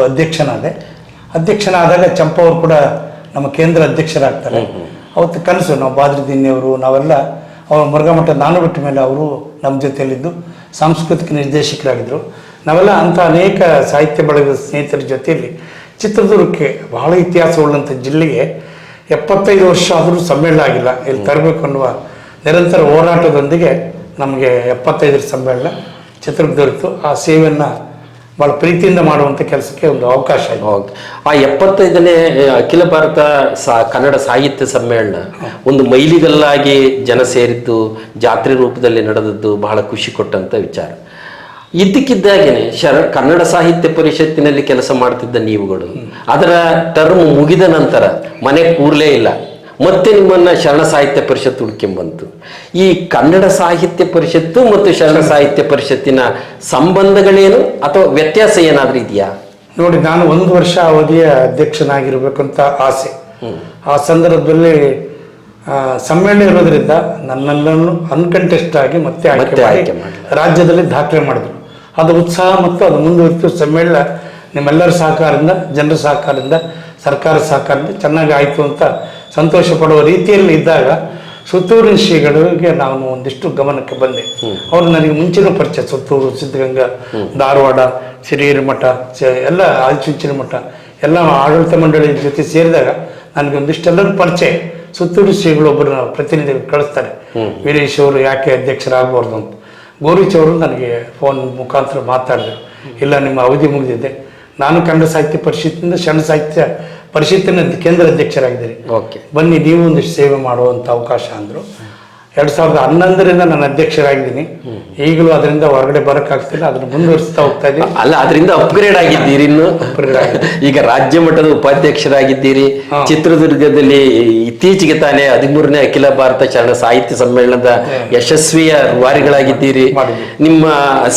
ಅಧ್ಯಕ್ಷನಾದಾಗ ಚಂಪಾ ಅವರು ಕೂಡ ನಮ್ಮ ಕೇಂದ್ರ ಅಧ್ಯಕ್ಷರಾಗ್ತಾರೆ. ಅವತ್ತು ಕನಸು ನಾವು ಬಾದ್ರಿದಿನ್ನಿಯವರು ನಾವೆಲ್ಲ ಅವ್ರ ಮುರುಘಾಮಠ ನಾನು ಬಿಟ್ಟ ಮೇಲೆ ಅವರು ನಮ್ಮ ಜೊತೆಯಲ್ಲಿದ್ದು ಸಾಂಸ್ಕೃತಿಕ ನಿರ್ದೇಶಕರಾಗಿದ್ದರು. ನಾವೆಲ್ಲ ಅಂಥ ಅನೇಕ ಸಾಹಿತ್ಯ ಬಳಗದ ಸ್ನೇಹಿತರ ಜೊತೆಯಲ್ಲಿ ಚಿತ್ರದುರ್ಗಕ್ಕೆ ಬಹಳ ಇತಿಹಾಸವುಳ್ಳಂಥ ಜಿಲ್ಲೆಗೆ 75 ವರ್ಷ ಆದರೂ ಸಮ್ಮೇಳನ ಆಗಿಲ್ಲ, ಇಲ್ಲಿ ತರಬೇಕು ಅನ್ನುವ ನಿರಂತರ ಹೋರಾಟದೊಂದಿಗೆ ನಮಗೆ 75ರ ಸಮ್ಮೇಳನ ಚಿತ್ರದುರ್ಗ ದೊರೆತು ಆ ಸೇವೆಯನ್ನು ಭಾಳ ಪ್ರೀತಿಯಿಂದ ಮಾಡುವಂಥ ಕೆಲಸಕ್ಕೆ ಒಂದು ಅವಕಾಶ ಇದೆ. ಆ 75ನೇ ಅಖಿಲ ಭಾರತ ಕನ್ನಡ ಸಾಹಿತ್ಯ ಸಮ್ಮೇಳನ ಒಂದು ಮೈಲಿಗಲ್ಲಾಗಿ ಜನ ಸೇರಿದ್ದು, ಜಾತ್ರೆ ರೂಪದಲ್ಲಿ ನಡೆದದ್ದು ಬಹಳ ಖುಷಿ ಕೊಟ್ಟಂಥ ವಿಚಾರ. ಇದ್ದಕ್ಕಿದ್ದಾಗೇನೆ ಕನ್ನಡ ಸಾಹಿತ್ಯ ಪರಿಷತ್ತಿನಲ್ಲಿ ಕೆಲಸ ಮಾಡ್ತಿದ್ದ ನೀವುಗಳು ಅದರ ಟರ್ಮ್ ಮುಗಿದ ನಂತರ ಮನೆ ಕೂರ್ಲೇ ಇಲ್ಲ, ಮತ್ತೆ ನಿಮ್ಮನ್ನ ಶರಣ ಸಾಹಿತ್ಯ ಪರಿಷತ್ತು ಹುಡ್ಕೊಂಬಂತು. ಈ ಕನ್ನಡ ಸಾಹಿತ್ಯ ಪರಿಷತ್ತು ಮತ್ತು ಶರಣ ಸಾಹಿತ್ಯ ಪರಿಷತ್ತಿನ ಸಂಬಂಧಗಳೇನು ಅಥವಾ ವ್ಯತ್ಯಾಸ ಏನಾದ್ರೂ ಇದೆಯಾ? ನೋಡಿ, ನಾನು 1 ವರ್ಷ ಅವಧಿಯ ಅಧ್ಯಕ್ಷನಾಗಿರ್ಬೇಕಂತ ಆಸೆ. ಆ ಸಂದರ್ಭದಲ್ಲಿ ಸಮ್ಮೇಳನ ಇರೋದ್ರಿಂದ ನನ್ನೆಲ್ಲರೂ ಅನ್ಕಂಟೆಸ್ಟ್ ಆಗಿ ಮತ್ತೆ ಆಯ್ಕೆ ಮಾಡಿ ರಾಜ್ಯದಲ್ಲಿ ದಾಖಲೆ ಮಾಡಿದ್ರು. ಅದು ಉತ್ಸಾಹ ಮತ್ತು ಅದು ಮುಂದುವರಿತು. ಸಮ್ಮೇಳನ ನಿಮ್ಮೆಲ್ಲರ ಸಹಕಾರದಿಂದ, ಜನರ ಸಹಕಾರದಿಂದ, ಸರ್ಕಾರ ಸಹಕಾರದಿಂದ ಚೆನ್ನಾಗಿ ಆಯಿತು ಅಂತ ಸಂತೋಷ ಪಡುವ ರೀತಿಯಲ್ಲಿ ಇದ್ದಾಗ ಸುತ್ತೂರಿನ ಶ್ರೀಗಳಿಗೆ ನಾನು ಒಂದಿಷ್ಟು ಗಮನಕ್ಕೆ ಬಂದೆ. ಅವರು ನನಗೆ ಮುಂಚಿನ ಪರಿಚಯ, ಸುತ್ತೂರು, ಸಿದ್ಧಗಂಗಾ, ಧಾರವಾಡ, ಹಿರಿಯರ ಮಠ, ಎಲ್ಲ ಆದಿಚುಂಚನ ಮಠ ಎಲ್ಲ ಆಡಳಿತ ಮಂಡಳಿ ಜೊತೆ ಸೇರಿದಾಗ ನನಗೆ ಒಂದಿಷ್ಟೆಲ್ಲರೂ ಪರಿಚಯ. ಸುತ್ತೂರು ಶ್ರೀಗಳು ಒಬ್ಬರು ಪ್ರತಿನಿಧಿಗಳು ಕಳಿಸ್ತಾರೆ, ವೀರೇಶ್ ಅವರು ಯಾಕೆ ಅಧ್ಯಕ್ಷರಾಗಬಾರ್ದು ಅಂತ. ಗೋರೀಚ್ ಅವರು ನನಗೆ ಫೋನ್ ಮುಖಾಂತರ ಮಾತಾಡಿದ್ರು, ಇಲ್ಲ ನಿಮ್ಮ ಅವಧಿ ಮುಗಿದಿದೆ, ನಾನು ಕನ್ನಡ ಸಾಹಿತ್ಯ ಪರಿಷತ್ತಿನಿಂದ ಶರಣ ಸಾಹಿತ್ಯ ಪರಿಷತ್ತಿನ ಕೇಂದ್ರ ಅಧ್ಯಕ್ಷರಾಗಿದ್ದೀರಿ, ಬನ್ನಿ ನೀವು ಒಂದಿಷ್ಟು ಸೇವೆ ಮಾಡುವಂಥ ಅವಕಾಶ ಅಂದರು. 2011ರಿಂದ ನಾನು ಅಧ್ಯಕ್ಷರಾಗಿದ್ದೀನಿ. ಈಗಲೂ ಅದರಿಂದ ಹೊರಗಡೆ ಬರೋಕ್ಕಾಗ್ತಿಲ್ಲ, ಅದನ್ನು ಮುಂದುವರಿಸ್ತಾ ಹೋಗ್ತಾ ಇದ್ದೀನಿ. ಅಲ್ಲ, ಅದರಿಂದ ಅಪ್ಗ್ರೇಡ್ ಆಗಿದ್ದೀರಿ, ಇನ್ನು ಈಗ ರಾಜ್ಯ ಮಟ್ಟದ ಉಪಾಧ್ಯಕ್ಷರಾಗಿದ್ದೀರಿ. ಚಿತ್ರದುರ್ಗದಲ್ಲಿ ಇತ್ತೀಚೆಗೆ ತಾನೇ 13ನೇ ಅಖಿಲ ಭಾರತ ಶರಣ ಸಾಹಿತ್ಯ ಸಮ್ಮೇಳನದ ಯಶಸ್ವಿಯ ರೂವಾರಿಗಳಾಗಿದ್ದೀರಿ. ನಿಮ್ಮ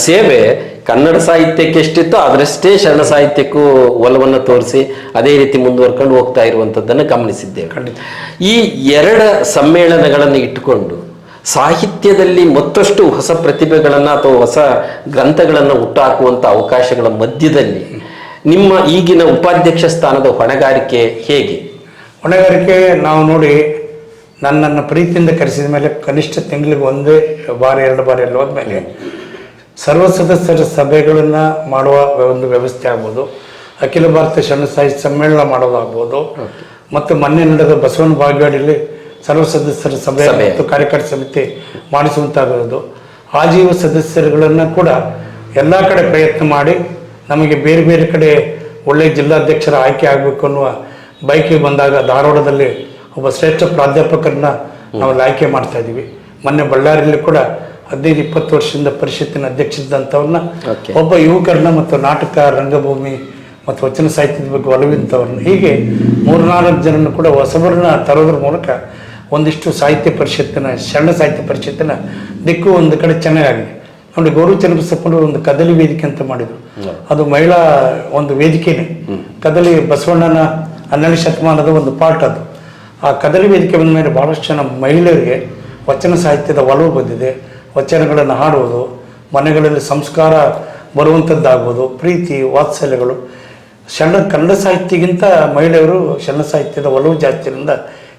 ಸೇವೆ ಕನ್ನಡ ಸಾಹಿತ್ಯಕ್ಕೆ ಎಷ್ಟಿತ್ತು ಅದರಷ್ಟೇ ಶರಣ ಸಾಹಿತ್ಯಕ್ಕೂ ಒಲವನ್ನು ತೋರಿಸಿ ಅದೇ ರೀತಿ ಮುಂದುವರ್ಕೊಂಡು ಹೋಗ್ತಾ ಇರುವಂಥದ್ದನ್ನು ಗಮನಿಸಿದ್ದೇವೆ. ಖಂಡಿತ. ಈ ಎರಡು ಸಮ್ಮೇಳನಗಳನ್ನು ಇಟ್ಟುಕೊಂಡು ಸಾಹಿತ್ಯದಲ್ಲಿ ಮತ್ತಷ್ಟು ಹೊಸ ಪ್ರತಿಭೆಗಳನ್ನು ಅಥವಾ ಹೊಸ ಗ್ರಂಥಗಳನ್ನು ಹುಟ್ಟುಹಾಕುವಂಥ ಅವಕಾಶಗಳ ಮಧ್ಯದಲ್ಲಿ ನಿಮ್ಮ ಈಗಿನ ಉಪಾಧ್ಯಕ್ಷ ಸ್ಥಾನದ ಹೊಣೆಗಾರಿಕೆ ಹೇಗೆ? ಹೊಣೆಗಾರಿಕೆ ನಾವು ನೋಡಿ, ನನ್ನನ್ನು ಪ್ರೀತಿಯಿಂದ ಕರೆಸಿದ ಮೇಲೆ ಕನಿಷ್ಠ ತಿಂಗಳಿಗೆ ಒಂದೇ ಬಾರಿ 2 ಬಾರಿ ಅಲ್ಲಿ ಹೋದ್ಮೇಲೆ ಸರ್ವ ಸದಸ್ಯರ ಸಭೆಗಳನ್ನು ಮಾಡುವ ಒಂದು ವ್ಯವಸ್ಥೆ ಆಗ್ಬೋದು, ಅಖಿಲ ಭಾರತ ಶರಣ ಸಾಹಿತ್ಯ ಸಮ್ಮೇಳನ ಮಾಡೋದಾಗ್ಬೋದು, ಮತ್ತು ಮೊನ್ನೆ ನಡೆದ ಬಸವನ ಬಾಗೇವಾಡಿಯಲ್ಲಿ ಸರ್ವ ಸದಸ್ಯರ ಸಭೆ ಮತ್ತು ಕಾರ್ಯಕಾರಿ ಸಮಿತಿ ಮಾಡಿಸುವಂತಾಗೋದು, ಆಜೀವ ಸದಸ್ಯರುಗಳನ್ನು ಕೂಡ ಎಲ್ಲ ಕಡೆ ಪ್ರಯತ್ನ ಮಾಡಿ ನಮಗೆ ಬೇರೆ ಬೇರೆ ಕಡೆ ಒಳ್ಳೆಯ ಜಿಲ್ಲಾಧ್ಯಕ್ಷರ ಆಯ್ಕೆ ಆಗಬೇಕು ಅನ್ನುವ ಬೈಕಿಗೆ ಬಂದಾಗ ಧಾರವಾಡದಲ್ಲಿ ಒಬ್ಬ ಶ್ರೇಷ್ಠ ಪ್ರಾಧ್ಯಾಪಕರನ್ನ ನಾವು ಆಯ್ಕೆ ಮಾಡ್ತಾ ಇದ್ದೀವಿ. ಮೊನ್ನೆ ಬಳ್ಳಾರಿಯಲ್ಲಿ ಕೂಡ 15-20 ವರ್ಷದಿಂದ ಪರಿಷತ್ತಿನ ಅಧ್ಯಕ್ಷರಿದ್ದಂಥವ್ರನ್ನ, ಒಬ್ಬ ಯುವಕರನ್ನ ಮತ್ತು ನಾಟಕ, ರಂಗಭೂಮಿ ಮತ್ತು ವಚನ ಸಾಹಿತ್ಯದ ಬಗ್ಗೆ ಒಲವಿಂಥವ್ರನ್ನ, ಹೀಗೆ 3-4 ಜನರನ್ನು ಕೂಡ ಹೊಸಬರನ್ನ ತರೋದ್ರ ಮೂಲಕ ಒಂದಿಷ್ಟು ಸಾಹಿತ್ಯ ಪರಿಷತ್ತಿನ, ಶರಣ ಸಾಹಿತ್ಯ ಪರಿಷತ್ತಿನ ದಿಕ್ಕು ಒಂದು ಕಡೆ ಚೆನ್ನಾಗಿದೆ ನೋಡಿ. ಗೌರವ ಚನ್ನಬಸಪ್ಪನವರು ಒಂದು ಕದಲಿ ವೇದಿಕೆ ಅಂತ ಮಾಡಿದ್ರು. ಅದು ಮಹಿಳಾ ಒಂದು ವೇದಿಕೆನೇ. ಕದಲಿ ಬಸವಣ್ಣನ 12ನೇ ಶತಮಾನದ ಒಂದು ಪಾರ್ಟ್ ಅದು. ಆ ಕದಲಿ ವೇದಿಕೆ ಬಂದ ಮೇಲೆ ಭಾಳಷ್ಟು ಜನ ಮಹಿಳೆಯರಿಗೆ ವಚನ ಸಾಹಿತ್ಯದ ಒಲವು ಬಂದಿದೆ. ವಚನಗಳನ್ನು ಹಾಡುವುದು, ಮನೆಗಳಲ್ಲಿ ಸಂಸ್ಕಾರ ಬರುವಂಥದ್ದಾಗ್ಬೋದು, ಪ್ರೀತಿ ವಾತ್ಸಲ್ಯಗಳು. ಕನ್ನಡ ಸಾಹಿತ್ಯಕ್ಕಿಂತ ಮಹಿಳೆಯರು ಶರಣ ಸಾಹಿತ್ಯದ ಒಲವು ಜಾಸ್ತಿಯಿಂದ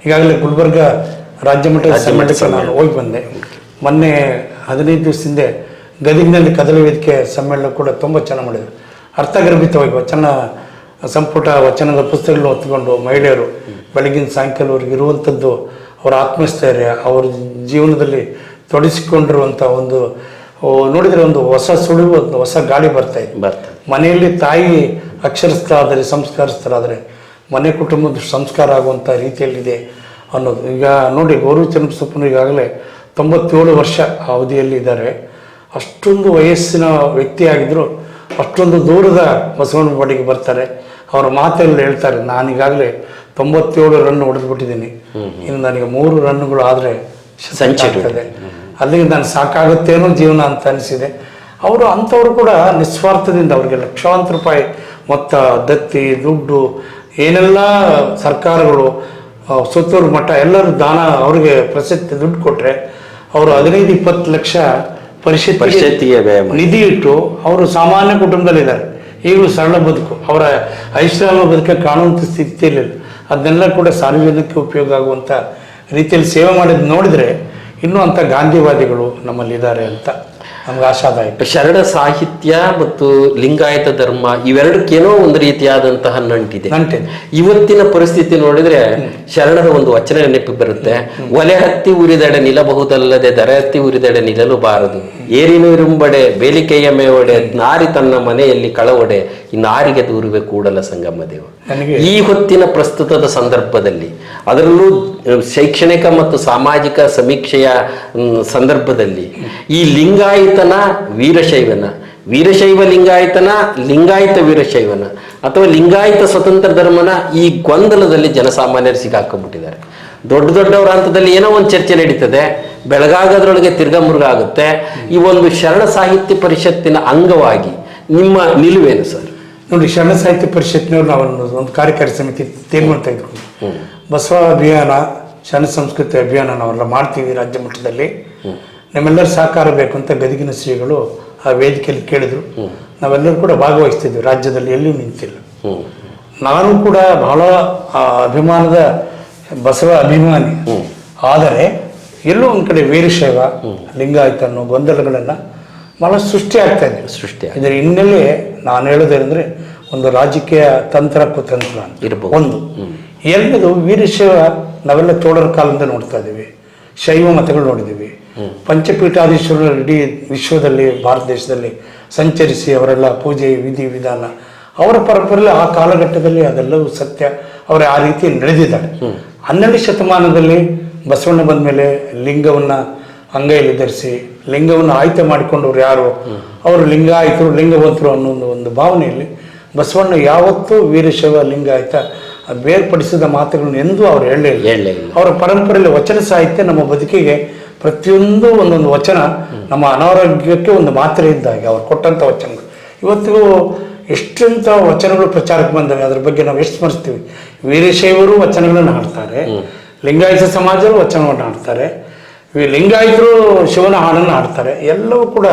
ಈಗಾಗಲೇ ಗುಲ್ಬರ್ಗ ರಾಜ್ಯ ಮಟ್ಟದ ಸಮ್ಮೇಳನಕ್ಕೆ ನಾನು ಹೋಗಿ ಬಂದೆ. ಮೊನ್ನೆ 15 ದಿವಸದಿಂದ ಗದಗಿನಲ್ಲಿ ಕದಲಿ ವೇದಿಕೆ ಸಮ್ಮೇಳನ ಕೂಡ ತುಂಬ ಚೆನ್ನಾಗಿ ಮಾಡಿದರು. ಅರ್ಥಗರ್ಭಿತವಾಗಿ ವಚನ ಸಂಪುಟ ವಚನದ ಪುಸ್ತಕಗಳನ್ನು ಹೊತ್ಕೊಂಡು ಮಹಿಳೆಯರು ಬೆಳಗಿನ ಸಾಯಂಕಾಲವರೆಗೆ ಇರುವಂಥದ್ದು, ಅವರ ಆತ್ಮಸ್ಥೈರ್ಯ, ಅವರ ಜೀವನದಲ್ಲಿ ತೊಡಗಿಸಿಕೊಂಡಿರುವಂಥ ಒಂದು ನೋಡಿದರೆ ಒಂದು ಹೊಸ ಸುಳಿವು, ಒಂದು ಹೊಸ ಗಾಳಿ ಬರ್ತಾ ಇದೆ. ಮನೆಯಲ್ಲಿ ತಾಯಿ ಅಕ್ಷರಸ್ಥರಾದರೆ, ಸಂಸ್ಕಾರಸ್ಥರಾದರೆ ಮನೆ ಕುಟುಂಬದ ಸಂಸ್ಕಾರ ಆಗುವಂಥ ರೀತಿಯಲ್ಲಿದೆ ಅನ್ನೋದು. ಈಗ ನೋಡಿ, ಗೌರವ ಚನ್ನಬಸಪ್ಪನು ಈಗಾಗಲೇ 97 ವರ್ಷ ಅವಧಿಯಲ್ಲಿ ಇದ್ದಾರೆ. ಅಷ್ಟೊಂದು ವಯಸ್ಸಿನ ವ್ಯಕ್ತಿಯಾಗಿದ್ದರು ಅಷ್ಟೊಂದು ದೂರದ ಬಸವಣ್ಣ ಬಾಡಿಗೆ ಬರ್ತಾರೆ. ಅವರ ಮಾತಲ್ಲಿ ಹೇಳ್ತಾರೆ, ನಾನೀಗಾಗಲೇ 97 ರನ್ ಹೊಡೆದ್ಬಿಟ್ಟಿದ್ದೀನಿ, ಇನ್ನು ನನಗೆ 3 ರನ್ಗಳು ಆದರೆ ಆಗ್ತದೆ, ಅಲ್ಲಿಗೆ ನಾನು ಸಾಕಾಗುತ್ತೇನೋ ಜೀವನ ಅಂತ ಅನಿಸಿದೆ. ಅವರು ಅಂಥವ್ರು ಕೂಡ ನಿಸ್ವಾರ್ಥದಿಂದ ಅವರಿಗೆ ಲಕ್ಷಾಂತರ ರೂಪಾಯಿ ಮೊತ್ತ, ದತ್ತಿ, ದುಡ್ಡು, ಏನೆಲ್ಲ ಸರ್ಕಾರಗಳು, ಸುತ್ತೂರು ಮಠ ಎಲ್ಲರೂ ದಾನ, ಅವರಿಗೆ ಪ್ರಶಸ್ತಿ ದುಡ್ಡು ಕೊಟ್ಟರೆ ಅವರು 15-20 ಲಕ್ಷ ಪರಿಷತ್ತಿಗೆ ನಿಧಿ ಇಟ್ಟು ಅವರು ಸಾಮಾನ್ಯ ಕುಟುಂಬದಲ್ಲಿದ್ದಾರೆ. ಈಗಲೂ ಸರಳ ಬದುಕು, ಅವರ ಐಷಾರಾಮ ಬದುಕಕ್ಕೆ ಕಾಣುವಂಥ ಸ್ಥಿತಿಯಲ್ಲಿಲ್ಲ. ಅದನ್ನೆಲ್ಲ ಕೂಡ ಸಾರ್ವಜನಿಕ ಉಪಯೋಗ ಆಗುವಂಥ ರೀತಿಯಲ್ಲಿ ಸೇವೆ ಮಾಡಿದ್ದು ನೋಡಿದರೆ ಇನ್ನೂ ಅಂಥ ಗಾಂಧಿವಾದಿಗಳು ನಮ್ಮಲ್ಲಿದ್ದಾರೆ ಅಂತ ನಮ್ಗೆ ಆಶಾದಾಯಕ. ಶರಣ ಸಾಹಿತ್ಯ ಮತ್ತು ಲಿಂಗಾಯತ ಧರ್ಮ ಇವೆರಡಕ್ಕೇನೋ ಒಂದು ರೀತಿಯಾದಂತಹ ನಂಟಿದೆ. ಇವತ್ತಿನ ಪರಿಸ್ಥಿತಿ ನೋಡಿದ್ರೆ ಶರಣರ ಒಂದು ವಚನ ನೆನಪು ಬರುತ್ತೆ, ಒಲೆ ಹತ್ತಿ ಉರಿದೆಡೆ ನಿಲ್ಲಬಹುದಲ್ಲದೆ ದರೆ ಹತ್ತಿ ಉರಿದೆಡೆ ನಿಲ್ಲಲು ಬಾರದು, ಏರಿನ ಇರುಂಬಡೆ ಬೇಲಿಕೆಯ ಮೇವಡೆ ನಾರಿ ತನ್ನ ಮನೆಯಲ್ಲಿ ಕಳವಡೆ ಈ ನಾರಿಗೆ ದೂರುವೆ ಕೂಡಲ ಸಂಗಮ ದೇವ. ಈ ಹೊತ್ತಿನ ಪ್ರಸ್ತುತದ ಸಂದರ್ಭದಲ್ಲಿ, ಅದರಲ್ಲೂ ಶೈಕ್ಷಣಿಕ ಮತ್ತು ಸಾಮಾಜಿಕ ಸಮೀಕ್ಷೆಯ ಸಂದರ್ಭದಲ್ಲಿ ಈ ಲಿಂಗಾಯತನ ವೀರಶೈವನ, ವೀರಶೈವ ಲಿಂಗಾಯತನ, ಲಿಂಗಾಯತ ವೀರಶೈವನ ಅಥವಾ ಲಿಂಗಾಯತ ಸ್ವತಂತ್ರ ಧರ್ಮನ ಈ ಗೊಂದಲದಲ್ಲಿ ಜನಸಾಮಾನ್ಯರು ಸಿಗಾಕೊಂಡ್ಬಿಟ್ಟಿದ್ದಾರೆ. ದೊಡ್ಡ ದೊಡ್ಡವರ ಹಂತದಲ್ಲಿ ಏನೋ ಒಂದು ಚರ್ಚೆ ನಡೀತದೆ, ಬೆಳಗಾಗದ್ರೊಳಗೆ ತಿರ್ಗಾ ಮುರುಗ ಆಗುತ್ತೆ. ಈ ಒಂದು ಶರಣ ಸಾಹಿತ್ಯ ಪರಿಷತ್ತಿನ ಅಂಗವಾಗಿ ನಿಮ್ಮ ನಿಲುವೇನು ಸರ್? ನೋಡಿ, ಶರಣ ಸಾಹಿತ್ಯ ಪರಿಷತ್ನವ್ರು ನಾವು ಒಂದು ಕಾರ್ಯಕಾರಿ ಸಮಿತಿ ತೀರ್ಮಾನ ತೆಗೆದುಕೊಂಡು ಬಸವ ಅಭಿಯಾನ, ಶರಣ ಸಂಸ್ಕೃತಿ ಅಭಿಯಾನ ನಾವೆಲ್ಲ ಮಾಡ್ತೀವಿ ರಾಜ್ಯ ಮಟ್ಟದಲ್ಲಿ, ನಮ್ಮೆಲ್ಲರ ಸಹಕಾರ ಬೇಕು ಅಂತ ಗದಗಿನ ಶ್ರೀಗಳು ಆ ವೇದಿಕೆಯಲ್ಲಿ ಕೇಳಿದ್ರು. ನಾವೆಲ್ಲರೂ ಕೂಡ ಭಾಗವಹಿಸ್ತಿದ್ವಿ, ರಾಜ್ಯದಲ್ಲಿ ಎಲ್ಲಿಯೂ ನಿಂತಿಲ್ಲ. ನಾನು ಕೂಡ ಬಹಳ ಅಭಿಮಾನದ ಬಸವ ಅಭಿಮಾನಿ, ಆದರೆ ಎಲ್ಲೋ ಒಂದು ಕಡೆ ವೀರಶೈವ ಲಿಂಗಾಯತ ಅನ್ನೋ ಗೊಂದಲಗಳನ್ನು ಬಹಳ ಸೃಷ್ಟಿ ಆಗ್ತಾ ಇದೆ. ಇದರ ಹಿನ್ನೆಲೆ ನಾನು ಹೇಳೋದೇನೆಂದರೆ, ಒಂದು ರಾಜಕೀಯ ತಂತ್ರ ಕುತಂತ್ರ ಇರಬಹುದು. ಒಂದು ಎರಡನೇದು, ವೀರಶೈವ ನಾವೆಲ್ಲ ಚೋಳರ ಕಾಲದಿಂದ ನೋಡ್ತಾ ಇದ್ದೀವಿ, ಶೈವ ಮತಗಳು ನೋಡಿದ್ದೀವಿ. ಪಂಚಪೀಠಾಧೀಶ್ವರರು ಇಡೀ ವಿಶ್ವದಲ್ಲಿ, ಭಾರತ ದೇಶದಲ್ಲಿ ಸಂಚರಿಸಿ ಅವರೆಲ್ಲ ಪೂಜೆ ವಿಧಿ ವಿಧಾನ ಅವರ ಪರಂಪರೆಯಲ್ಲಿ ಆ ಕಾಲಘಟ್ಟದಲ್ಲಿ ಅದೆಲ್ಲವೂ ಸತ್ಯ, ಅವರ ಆ ರೀತಿ ನಡೆದಿದ್ದಾರೆ. 12ನೇ ಶತಮಾನದಲ್ಲಿ ಬಸವಣ್ಣ ಬಂದ ಮೇಲೆ ಲಿಂಗವನ್ನು ಅಂಗೈಯಲ್ಲಿ ಧರಿಸಿ ಲಿಂಗವನ್ನು ಆಯ್ಕೆ ಮಾಡಿಕೊಂಡವ್ರು ಯಾರು, ಅವರು ಲಿಂಗಾಯತರು, ಲಿಂಗವಂತರು ಅನ್ನೋ ಒಂದು ಭಾವನೆಯಲ್ಲಿ ಬಸವಣ್ಣ ಯಾವತ್ತೂ ವೀರಶೈವ ಲಿಂಗಾಯತ ಬೇರ್ಪಡಿಸಿದ ಮಾತುಗಳನ್ನು ಎಂದೂ ಅವ್ರು ಹೇಳಲಿಲ್ಲ. ಅವರ ಪರಂಪರೆಯಲ್ಲಿ ವಚನ ಸಾಹಿತ್ಯ ನಮ್ಮ ಬದುಕಿಗೆ ಪ್ರತಿಯೊಂದು ಒಂದೊಂದು ವಚನ ನಮ್ಮ ಅನಾರೋಗ್ಯಕ್ಕೆ ಒಂದು ಮಾತ್ರೆ ಇದ್ದಾಗೆ ಅವ್ರು ಕೊಟ್ಟಂಥ ವಚನಗಳು. ಇವತ್ತಿಗೂ ಎಷ್ಟೆಂಥ ವಚನಗಳು ಪ್ರಚಾರಕ್ಕೆ ಬಂದವೆ, ಅದ್ರ ಬಗ್ಗೆ ನಾವು ಎಷ್ಟು ಸ್ಮರಿಸ್ತೀವಿ. ವೀರಶೈವರು ವಚನಗಳನ್ನು ಹಾಡ್ತಾರೆ, ಲಿಂಗಾಯತ ಸಮಾಜರು ವಚನವನ್ನು ಹಾಡ್ತಾರೆ, ಲಿಂಗಾಯತರು ಶಿವನ ಹಾಡನ್ನು ಹಾಡ್ತಾರೆ. ಎಲ್ಲವೂ ಕೂಡ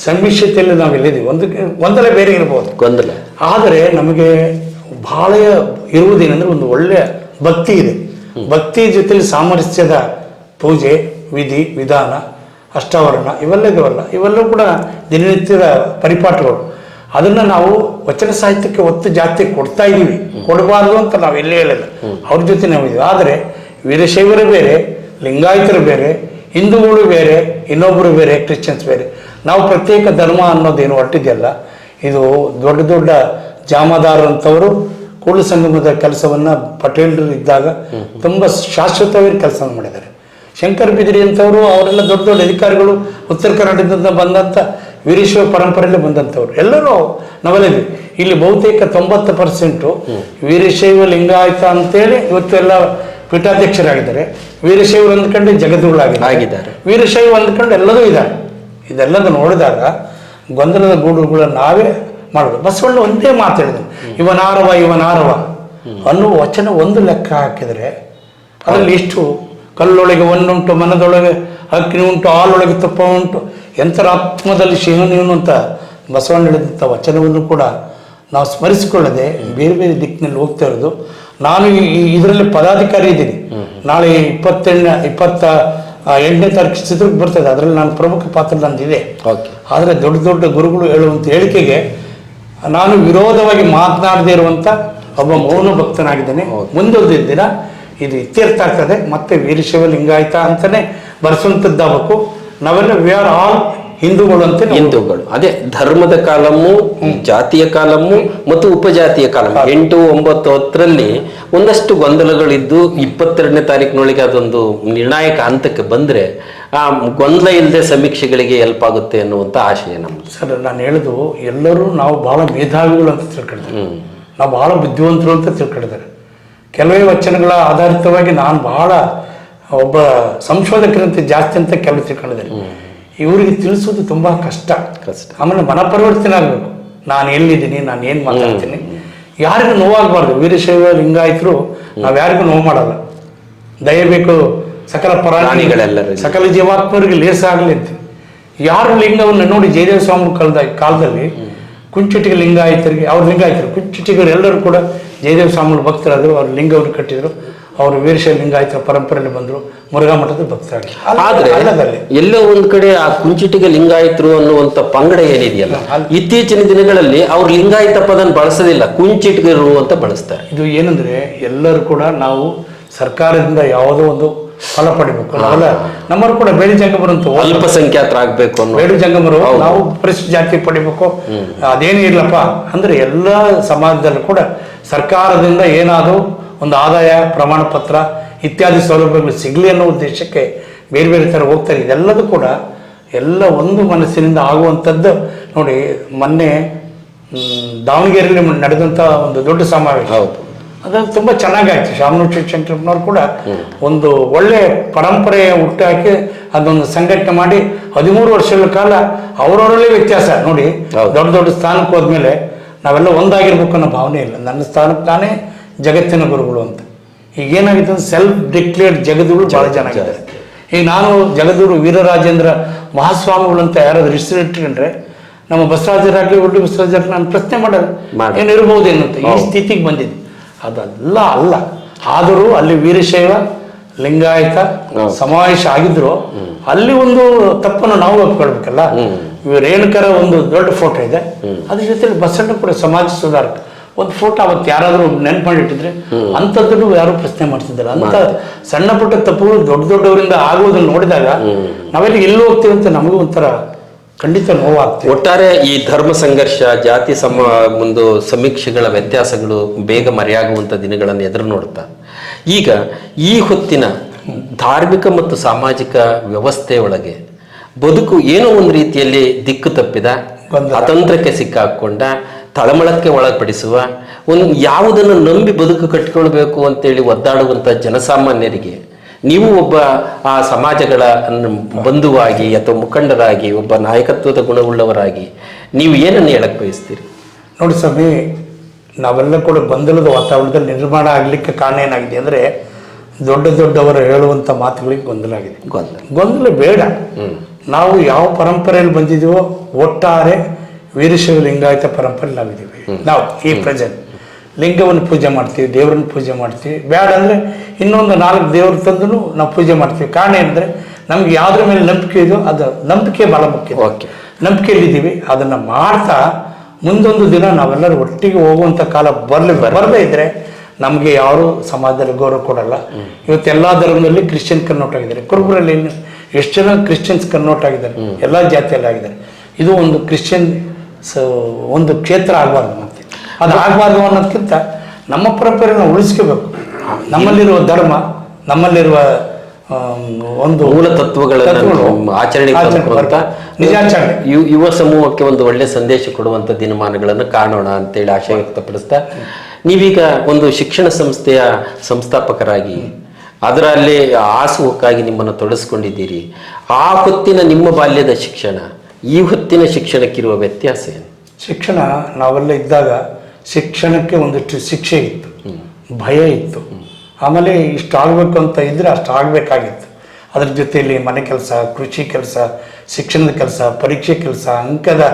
ಸಮ್ಮಿಶ್ರತೆಯಲ್ಲಿ ನಾವು ಎಲ್ಲಿದ್ದೀವಿ. ಗೊಂದಲ ಬೇರೆ ಇರ್ಬೋದು, ಗೊಂದಲ. ಆದರೆ ನಮಗೆ ಬಹಳ ಇರುವುದೇನೆಂದ್ರೆ ಒಂದು ಒಳ್ಳೆಯ ಭಕ್ತಿ ಇದೆ. ಭಕ್ತಿ ಜೊತೆಲಿ ಸಾಮರಸ್ಯದ ಪೂಜೆ, ವಿಧಿ ವಿಧಾನ, ಅಷ್ಟಾವರಣ ಇವೆಲ್ಲವೂ ಕೂಡ ದಿನನಿತ್ಯದ ಪರಿಪಾಠಗಳು. ಅದನ್ನು ನಾವು ವಚನ ಸಾಹಿತ್ಯಕ್ಕೆ ಒತ್ತು ಜಾಸ್ತಿ ಕೊಡ್ತಾ ಇದ್ದೀವಿ. ಕೊಡಬಾರ್ದು ಅಂತ ನಾವು ಎಲ್ಲೇ ಹೇಳಿಲ್ಲ, ಅವ್ರ ಜೊತೆ ನಾವು ಇದ್ದೀವಿ. ಆದರೆ ವೀರಶೈವರು ಬೇರೆ, ಲಿಂಗಾಯತರು ಬೇರೆ, ಹಿಂದೂಗಳು ಬೇರೆ, ಇನ್ನೊಬ್ಬರು ಬೇರೆ, ಕ್ರಿಶ್ಚಿಯನ್ಸ್ ಬೇರೆ. ನಾವು ಪ್ರತ್ಯೇಕ ಧರ್ಮ ಅನ್ನೋದೇನು ಹೊರಟಿದೆಯಲ್ಲ, ಇದು ದೊಡ್ಡ ದೊಡ್ಡ ಜಾಮದಾರರಂಥವರು ಕೂಡಲ ಸಂಗಮದ ಕೆಲಸವನ್ನು ಪಟೇಲರು ಇದ್ದಾಗ ತುಂಬ ಶಾಶ್ವತವಾಗಿ ಕೆಲಸವನ್ನು ಮಾಡಿದ್ದಾರೆ. ಶಂಕರ ಬಿದಿರಿ ಅಂತವರು ಅವರೆಲ್ಲ ದೊಡ್ಡ ದೊಡ್ಡ ಅಧಿಕಾರಿಗಳು ಉತ್ತರ ಕರ್ನಾಟಕದಿಂದ ಬಂದಂಥ ವೀರಶೈವ ಪರಂಪರೆಯಲ್ಲೇ ಬಂದಂಥವ್ರು ಎಲ್ಲರೂ ನಾವೆಲ್ಲಿದ್ವಿ. ಇಲ್ಲಿ ಬಹುತೇಕ 90% ವೀರಶೈವ ಲಿಂಗಾಯತ ಅಂತೇಳಿ ಇವತ್ತೆಲ್ಲ ಪೀಠಾಧ್ಯಕ್ಷರಾಗಿದ್ದಾರೆ. ವೀರಶೈವರು ಅಂದ್ಕೊಂಡು ಜಗದ್ಗುರುಗಳಾಗಿದ್ದಾರೆ, ವೀರಶೈವ ಅಂದ್ಕೊಂಡು ಎಲ್ಲದೂ ಇದ್ದಾರೆ. ಇದೆಲ್ಲದನ್ನು ನೋಡಿದಾಗ ಗೊಂದಲದ ಗೂಡುಗಳನ್ನು ನಾವೇ ಮಾಡೋದು. ಬಸವಣ್ಣ ಒಂದೇ ಮಾತಾಡಿದ್ರು, ಇವನಾರವ ಅನ್ನುವ ವಚನ ಒಂದು ಲೆಕ್ಕ ಹಾಕಿದರೆ ಅದರಲ್ಲಿ ಎಷ್ಟು ಕಲ್ಲೊಳಗೆ ಒಂದುಂಟು, ಮನದೊಳಗೆ ಅಗ್ನಿ ಉಂಟು, ಹಾಲೊಳಗೆ ತುಪ್ಪ ಉಂಟು, ಆತ್ಮದಲ್ಲಿ ಶಿವನಿವನು ಅಂತ ಬಸವಣ್ಣ ಹೇಳಿದಂಥ ವಚನವನ್ನು ಕೂಡ ನಾವು ಸ್ಮರಿಸಿಕೊಳ್ಳದೆ ಬೇರೆ ಬೇರೆ ದಿಕ್ಕಿನಲ್ಲಿ ಹೋಗ್ತಾ ಇರೋದು. ನಾನು ಇದರಲ್ಲಿ ಪದಾಧಿಕಾರಿ ಇದ್ದೀನಿ. ನಾಳೆ 28ನೇ ತಾರೀಕು ಚಿತ್ರಕ್ಕೆ ಬರ್ತದೆ, ಅದರಲ್ಲಿ ನಾನು ಪ್ರಮುಖ ಪಾತ್ರ ನಂದಿದೆ. ಆದರೆ ದೊಡ್ಡ ದೊಡ್ಡ ಗುರುಗಳು ಹೇಳುವಂಥ ಹೇಳಿಕೆಗೆ ನಾನು ವಿರೋಧವಾಗಿ ಮಾತನಾಡದೇ ಇರುವಂಥ ಒಬ್ಬ ಮೌನ ಭಕ್ತನಾಗಿದ್ದೇನೆ. ಮುಂದೊಂದು ದಿನ ಇದು ಇತ್ಯರ್ಥ ಆಗ್ತದೆ. ಮತ್ತೆ ವೀರಶೈವ ಲಿಂಗಾಯತ ಅಂತಾನೆ ಬರೆಸುವಂಥದ್ದಾಗಬೇಕು. ನಾವೆಲ್ಲ ವಿ ಆರ್ ಆಲ್ ಹಿಂದೂಗಳು ಅಂತ. ಹಿಂದೂಗಳು ಅದೇ ಧರ್ಮದ ಕಾಲಮ್ಮು, ಜಾತಿಯ ಕಾಲಮ್ಮು ಮತ್ತು ಉಪಜಾತಿಯ ಕಾಲಮ್ 8, 9, 10ರಲ್ಲಿ ಒಂದಷ್ಟು ಗೊಂದಲಗಳಿದ್ದು 22ನೇ ತಾರೀಕಿನೊಳಗೆ ಅದೊಂದು ನಿರ್ಣಾಯಕ ಹಂತಕ್ಕೆ ಬಂದ್ರೆ ಆ ಗೊಂದಲ ಇಲ್ಲದೆ ಸಮೀಕ್ಷೆಗಳಿಗೆ ಹೆಲ್ಪ್ ಆಗುತ್ತೆ ಅನ್ನುವಂಥ ಆಶಯ ನಮ್ದು. ಸರ್, ನಾನು ಹೇಳುದು ಎಲ್ಲರೂ ನಾವು ಬಹಳ ಮೇಧಾವಿಗಳು ಅಂತ ತಿಳ್ಕೊಂಡಿದ್ದಾರೆ, ನಾವು ಬಹಳ ಬುದ್ಧಿವಂತರು ಅಂತ ತಿಳ್ಕೊಂಡಿದ್ದಾರೆ. ಕೆಲವೇ ವಚನಗಳ ಆಧಾರಿತವಾಗಿ ನಾನು ಬಹಳ ಒಬ್ಬ ಸಂಶೋಧಕರಂತೆ ಜಾಸ್ತಿ ಅಂತ ಕೆಲವು ತಿಳ್ಕೊಂಡಿದ್ದಾರೆ. ಇವರಿಗೆ ತಿಳಿಸೋದು ತುಂಬಾ ಕಷ್ಟ. ಆಮೇಲೆ ಮನಪರಿವರ್ತನೆ ಆಗಬೇಕು. ನಾನು ಎಲ್ಲಿದ್ದೀನಿ, ನಾನು ಏನು ಮಾತಾಡ್ತೀನಿ, ಯಾರಿಗೂ ನೋವಾಗಬಾರ್ದು. ವೀರಶೈವ ಲಿಂಗಾಯತರು ನಾವು ಯಾರಿಗೂ ನೋವು ಮಾಡಲ್ಲ. ದಯಬೇಕು ಸಕಲ ಪ್ರಾಣಿಗಳೆಲ್ಲರೂ, ಸಕಲ ಜೀವಾತ್ಮರಿಗೆ ಲೇಸ ಆಗಲಿ ಅಂತ. ಯಾರು ಲಿಂಗವನ್ನು ನೋಡಿ ಜಯದೇವ ಸ್ವಾಮಿ ಕಾಲದಲ್ಲಿ ಕುಂಚಿಟಿಗ ಲಿಂಗಾಯತರಿಗೆ, ಅವ್ರ ಲಿಂಗಾಯತರು ಕುಂಚಿಟಿಗರು ಎಲ್ಲರೂ ಕೂಡ ಜಯದೇವ ಸ್ವಾಮಿಗಳು ಭಕ್ತರಾದರು. ಅವ್ರ ಲಿಂಗವನ್ನು ಕಟ್ಟಿದ್ರು. ಅವರು ವೀರಶೈವ ಲಿಂಗಾಯತರ ಪರಂಪರೆಯಲ್ಲಿ ಬಂದರು, ಮುರುಘಾ ಮಠದ ಭಕ್ತರಾಗಿ. ಆದ್ರೆ ಎಲ್ಲೋ ಒಂದ್ ಕಡೆ ಆ ಕುಂಚಿಟಿಗ ಲಿಂಗಾಯತರು ಅನ್ನುವಂಥ ಪಂಗಡ ಏನಿದೆಯಲ್ಲ, ಇತ್ತೀಚಿನ ದಿನಗಳಲ್ಲಿ ಅವ್ರು ಲಿಂಗಾಯತ ಪದನ ಬಳಸೋದಿಲ್ಲ, ಕುಂಚಿಟಿಗರು ಅಂತ ಬಳಸ್ತಾರೆ. ಇದು ಏನಂದ್ರೆ ಎಲ್ಲರೂ ಕೂಡ ನಾವು ಸರ್ಕಾರದಿಂದ ಯಾವುದೋ ಒಂದು ಫಲ ಪಡಿಬೇಕು. ನಾವೆಲ್ಲ ನಮ್ಮರು ಕೂಡ ಬೇಡಿ ಜಂಗಮರು ಅಂತ ಅಲ್ಪಸಂಖ್ಯಾತರಾಗಬೇಕು ಅನ್ನೋ ಬೇಡಿ ಜಂಗಮರು, ನಾವು ಪರಿಶಿಷ್ಟ ಜಾತಿ ಪಡಿಬೇಕು ಅದೇನು ಇರ್ಲಪ್ಪ ಅಂದ್ರೆ ಎಲ್ಲ ಸಮಾಜದಲ್ಲೂ ಕೂಡ ಸರ್ಕಾರದಿಂದ ಏನಾದರೂ ಒಂದು ಆದಾಯ ಪ್ರಮಾಣ ಪತ್ರ ಇತ್ಯಾದಿ ಸೌಲಭ್ಯಗಳು ಸಿಗಲಿ ಅನ್ನೋ ಉದ್ದೇಶಕ್ಕೆ ಬೇರೆ ಬೇರೆ ಥರ ಹೋಗ್ತಾರೆ. ಇದೆಲ್ಲದೂ ಕೂಡ ಎಲ್ಲ ಒಂದು ಮನಸ್ಸಿನಿಂದ ಆಗುವಂಥದ್ದು. ನೋಡಿ, ಮೊನ್ನೆ ದಾವಣಗೆರೆಯಲ್ಲಿ ನಡೆದಂಥ ಒಂದು ದೊಡ್ಡ ಸಮಾವೇಶ, ಅದು ತುಂಬ ಚೆನ್ನಾಗಾಯ್ತು. ಶಾಮನೂರು ಶಿವಶಂಕರಪ್ಪನವ್ರು ಕೂಡ ಒಂದು ಒಳ್ಳೆ ಪರಂಪರೆಯ ಹುಟ್ಟಾಕಿ ಅದೊಂದು ಸಂಘಟನೆ ಮಾಡಿ 13 ವರ್ಷಗಳ ಕಾಲ ಅವರವರಲ್ಲೇ ವ್ಯತ್ಯಾಸ ನೋಡಿ. ದೊಡ್ಡ ದೊಡ್ಡ ಸ್ಥಾನಕ್ಕೆ ಹೋದ್ಮೇಲೆ ನಾವೆಲ್ಲ ಒಂದಾಗಿರ್ಬೇಕು ಅನ್ನೋ ಭಾವನೆ ಇಲ್ಲ. ನನ್ನ ಸ್ಥಾನಕ್ಕೆ ನಾನೇ ಜಗತ್ತಿನ ಗುರುಗಳು ಅಂತ. ಈಗ ಏನಾಗಿದೆ ಅಂದ್ರೆ ಸೆಲ್ಫ್ ಡಿಕ್ಲೇರ್ಡ್ ಜಗದ್ಗುರು ಭಾಳ ಜನ ಆಗಿದ್ದಾರೆ. ಈಗ ನಾನು ಜಗದ್ಗುರು ವೀರರಾಜೇಂದ್ರ ಮಹಾಸ್ವಾಮಿಗಳು ಅಂತ ಯಾರಾದ್ರು ಹೆಸರು ಇಟ್ಕೊಂಡ್ರೆ ನಮ್ಮ ಬಸವರಾಜರಾಗಲಿ ಒಳ್ಳೆ ಬಸವರಾಜರ ನಾನು ಪ್ರಶ್ನೆ ಮಾಡೋದು ಏನಿರ್ಬೋದೇನಂತ ಈ ಸ್ಥಿತಿಗೆ ಬಂದಿದೆ. ಅದೆಲ್ಲ ಅಲ್ಲ. ಆದರೂ ಅಲ್ಲಿ ವೀರಶೈವ ಲಿಂಗಾಯತ ಸಮಾವೇಶ ಆಗಿದ್ರು ಅಲ್ಲಿ ಒಂದು ತಪ್ಪನ್ನು ನಾವು ಒಪ್ಕೊಳ್ಬೇಕಲ್ಲ. ರೇಣುಕರ ಒಂದು ದೊಡ್ಡ ಫೋಟೋ ಇದೆ, ಅದ್ರ ಜೊತೆಲಿ ಬಸಣ್ಣ ಕೂಡ ಸಮಾಜ ಸುಧಾರಕ ಒಂದು ಫೋಟೋ ಅವತ್ತು ಯಾರಾದರೂ ನೆನ್ಪು ಮಾಡಿಟ್ಟಿದ್ರೆ ಅಂಥದ್ದನ್ನು ಯಾರು ಪ್ರಶ್ನೆ ಮಾಡ್ತಿದ್ದಾರೆ. ಅಂತ ಸಣ್ಣ ಪುಟ್ಟ ತಪ್ಪುಗಳು ದೊಡ್ಡ ದೊಡ್ಡವರಿಂದ ಆಗುವುದನ್ನು ನೋಡಿದಾಗ ನಾವೆಲ್ಲ ಎಲ್ಲಿ ಹೋಗ್ತೀವಿ ಅಂತ ನಮಗೂ ಒಂಥರ ಖಂಡಿತ ನೋವಾಗ್ತದೆ. ಒಟ್ಟಾರೆ ಈ ಧರ್ಮ ಸಂಘರ್ಷ, ಜಾತಿ ಒಂದು ಸಮೀಕ್ಷೆಗಳ ವ್ಯತ್ಯಾಸಗಳು ಬೇಗ ಮರೆಯಾಗುವಂಥ ದಿನಗಳನ್ನು ಎದುರು ನೋಡ್ತಾ ಈಗ ಈ ಹೊತ್ತಿನ ಧಾರ್ಮಿಕ ಮತ್ತು ಸಾಮಾಜಿಕ ವ್ಯವಸ್ಥೆಯೊಳಗೆ ಬದುಕು ಏನೋ ಒಂದು ರೀತಿಯಲ್ಲಿ ದಿಕ್ಕು ತಪ್ಪಿದ, ಅತಂತ್ರಕ್ಕೆ ಸಿಕ್ಕಾಕೊಂಡ, ತಳಮಳಕ್ಕೆ ಒಳಪಡಿಸುವ, ಯಾವುದನ್ನು ನಂಬಿ ಬದುಕು ಕಟ್ಟಿಕೊಳ್ಬೇಕು ಅಂತೇಳಿ ಒದ್ದಾಡುವಂಥ ಜನಸಾಮಾನ್ಯರಿಗೆ ನೀವು ಒಬ್ಬ ಆ ಸಮಾಜಗಳ ಬಂಧುವಾಗಿ ಅಥವಾ ಮುಖಂಡರಾಗಿ ಒಬ್ಬ ನಾಯಕತ್ವದ ಗುಣವುಳ್ಳವರಾಗಿ ನೀವು ಏನನ್ನು ಹೇಳಕ್ ಬಯಸ್ತೀರಿ? ನೋಡಿ ಸ್ವಾಮಿ, ನಾವೆಲ್ಲ ಕೂಡ ಗೊಂದಲದ ವಾತಾವರಣದಲ್ಲಿ ನಿರ್ಮಾಣ ಆಗಲಿಕ್ಕೆ ಕಾರಣ ಏನಾಗಿದೆ ಅಂದರೆ ದೊಡ್ಡವರು ಹೇಳುವಂಥ ಮಾತುಗಳಿಗೆ ಗೊಂದಲ ಆಗಿದೆ. ಗೊಂದಲ ಬೇಡ. ನಾವು ಯಾವ ಪರಂಪರೆಯಲ್ಲಿ ಬಂದಿದ್ದೀವೋ ಒಟ್ಟಾರೆ ವೀರಶೈವ ಲಿಂಗಾಯತ ಪರಂಪರೆ ನಾವಿದ್ದೀವಿ. ನಾವು ಈ ಪ್ರೆಸೆಂಟ್ ಲಿಂಗವನ್ನು ಪೂಜೆ ಮಾಡ್ತೀವಿ, ದೇವರನ್ನು ಪೂಜೆ ಮಾಡ್ತೀವಿ. ಬೇಡ ಅಂದರೆ ಇನ್ನೊಂದು 4 ದೇವರು ತಂದು ನಾವು ಪೂಜೆ ಮಾಡ್ತೀವಿ. ಕಾರಣ ಏನಂದರೆ ನಮ್ಗೆ ಯಾವುದ್ರ ಮೇಲೆ ನಂಬಿಕೆ ಇದೆಯೋ ಅದು ನಂಬಿಕೆ ಭಾಳ ಮುಖ್ಯ. ನಂಬಿಕೆಯಲ್ಲಿದ್ದೀವಿ, ಅದನ್ನು ಮಾಡ್ತಾ ಮುಂದೊಂದು ದಿನ ನಾವೆಲ್ಲರೂ ಒಟ್ಟಿಗೆ ಹೋಗುವಂಥ ಕಾಲ ಬರದೇ ಇದ್ದರೆ ನಮಗೆ ಯಾರು ಸಮಾಜದಲ್ಲಿ ಗೌರವ ಕೊಡಲ್ಲ. ಇವತ್ತು ಎಲ್ಲ ಧರ್ಮದಲ್ಲಿ ಕ್ರಿಶ್ಚಿಯನ್ ಕನ್ವರ್ಟ್ ಆಗಿದ್ದಾರೆ. ಕುರುಬರಲ್ಲಿ ಎಷ್ಟು ಜನ ಕ್ರಿಶ್ಚಿಯನ್ಸ್ ಕನ್ವರ್ಟ್ ಆಗಿದ್ದಾರೆ, ಎಲ್ಲ ಜಾತಿಯಲ್ಲಿ ಆಗಿದ್ದಾರೆ. ಇದು ಒಂದು ಕ್ರಿಶ್ಚಿಯನ್ ಒಂದು ಕ್ಷೇತ್ರ ಆಗಬಾರ್ದು. ಮತ್ತೆ ಅದು ಆಗಬಾರ್ದು ಅನ್ನೋದಕ್ಕಿಂತ ನಮ್ಮ ಪರಂಪರೆಯನ್ನು ಉಳಿಸ್ಕೋಬೇಕು. ನಮ್ಮಲ್ಲಿರುವ ಧರ್ಮ, ನಮ್ಮಲ್ಲಿರುವ ಒಂದು ಮೂಲ ತತ್ವಗಳನ್ನು ಆಚರಣೆ ನಿಜಾಚರಣೆ ಯುವ ಸಮೂಹಕ್ಕೆ ಒಂದು ಒಳ್ಳೆ ಸಂದೇಶ ಕೊಡುವಂತ ದಿನಮಾನಗಳನ್ನು ಕಾಣೋಣ ಅಂತೇಳಿ ಆಶಯ ವ್ಯಕ್ತಪಡಿಸ್ತಾ, ನೀವೀಗ ಒಂದು ಶಿಕ್ಷಣ ಸಂಸ್ಥೆಯ ಸಂಸ್ಥಾಪಕರಾಗಿ ಅದರಲ್ಲಿ ಆಸುವಕ್ಕಾಗಿ ನಿಮ್ಮನ್ನು ತೊಡಸ್ಕೊಂಡಿದ್ದೀರಿ. ಆ ಹೊತ್ತಿನ ನಿಮ್ಮ ಬಾಲ್ಯದ ಶಿಕ್ಷಣ ಈ ಹೊತ್ತಿನ ಶಿಕ್ಷಣಕ್ಕಿರುವ ವ್ಯತ್ಯಾಸ ಏನು? ಶಿಕ್ಷಣ ನಾವೆಲ್ಲ ಇದ್ದಾಗ ಶಿಕ್ಷಣಕ್ಕೆ ಒಂದಿಷ್ಟು ಶಿಕ್ಷೆ ಇತ್ತು, ಭಯ ಇತ್ತು. ಆಮೇಲೆ ಇಷ್ಟು ಆಗಬೇಕು ಅಂತ ಇದ್ರೆ ಅಷ್ಟು ಆಗಬೇಕಾಗಿತ್ತು. ಅದ್ರ ಜೊತೆಯಲ್ಲಿ ಮನೆ ಕೆಲಸ, ಕೃಷಿ ಕೆಲಸ, ಶಿಕ್ಷಣದ ಕೆಲಸ, ಪರೀಕ್ಷೆ ಕೆಲಸ, ಅಂಕದ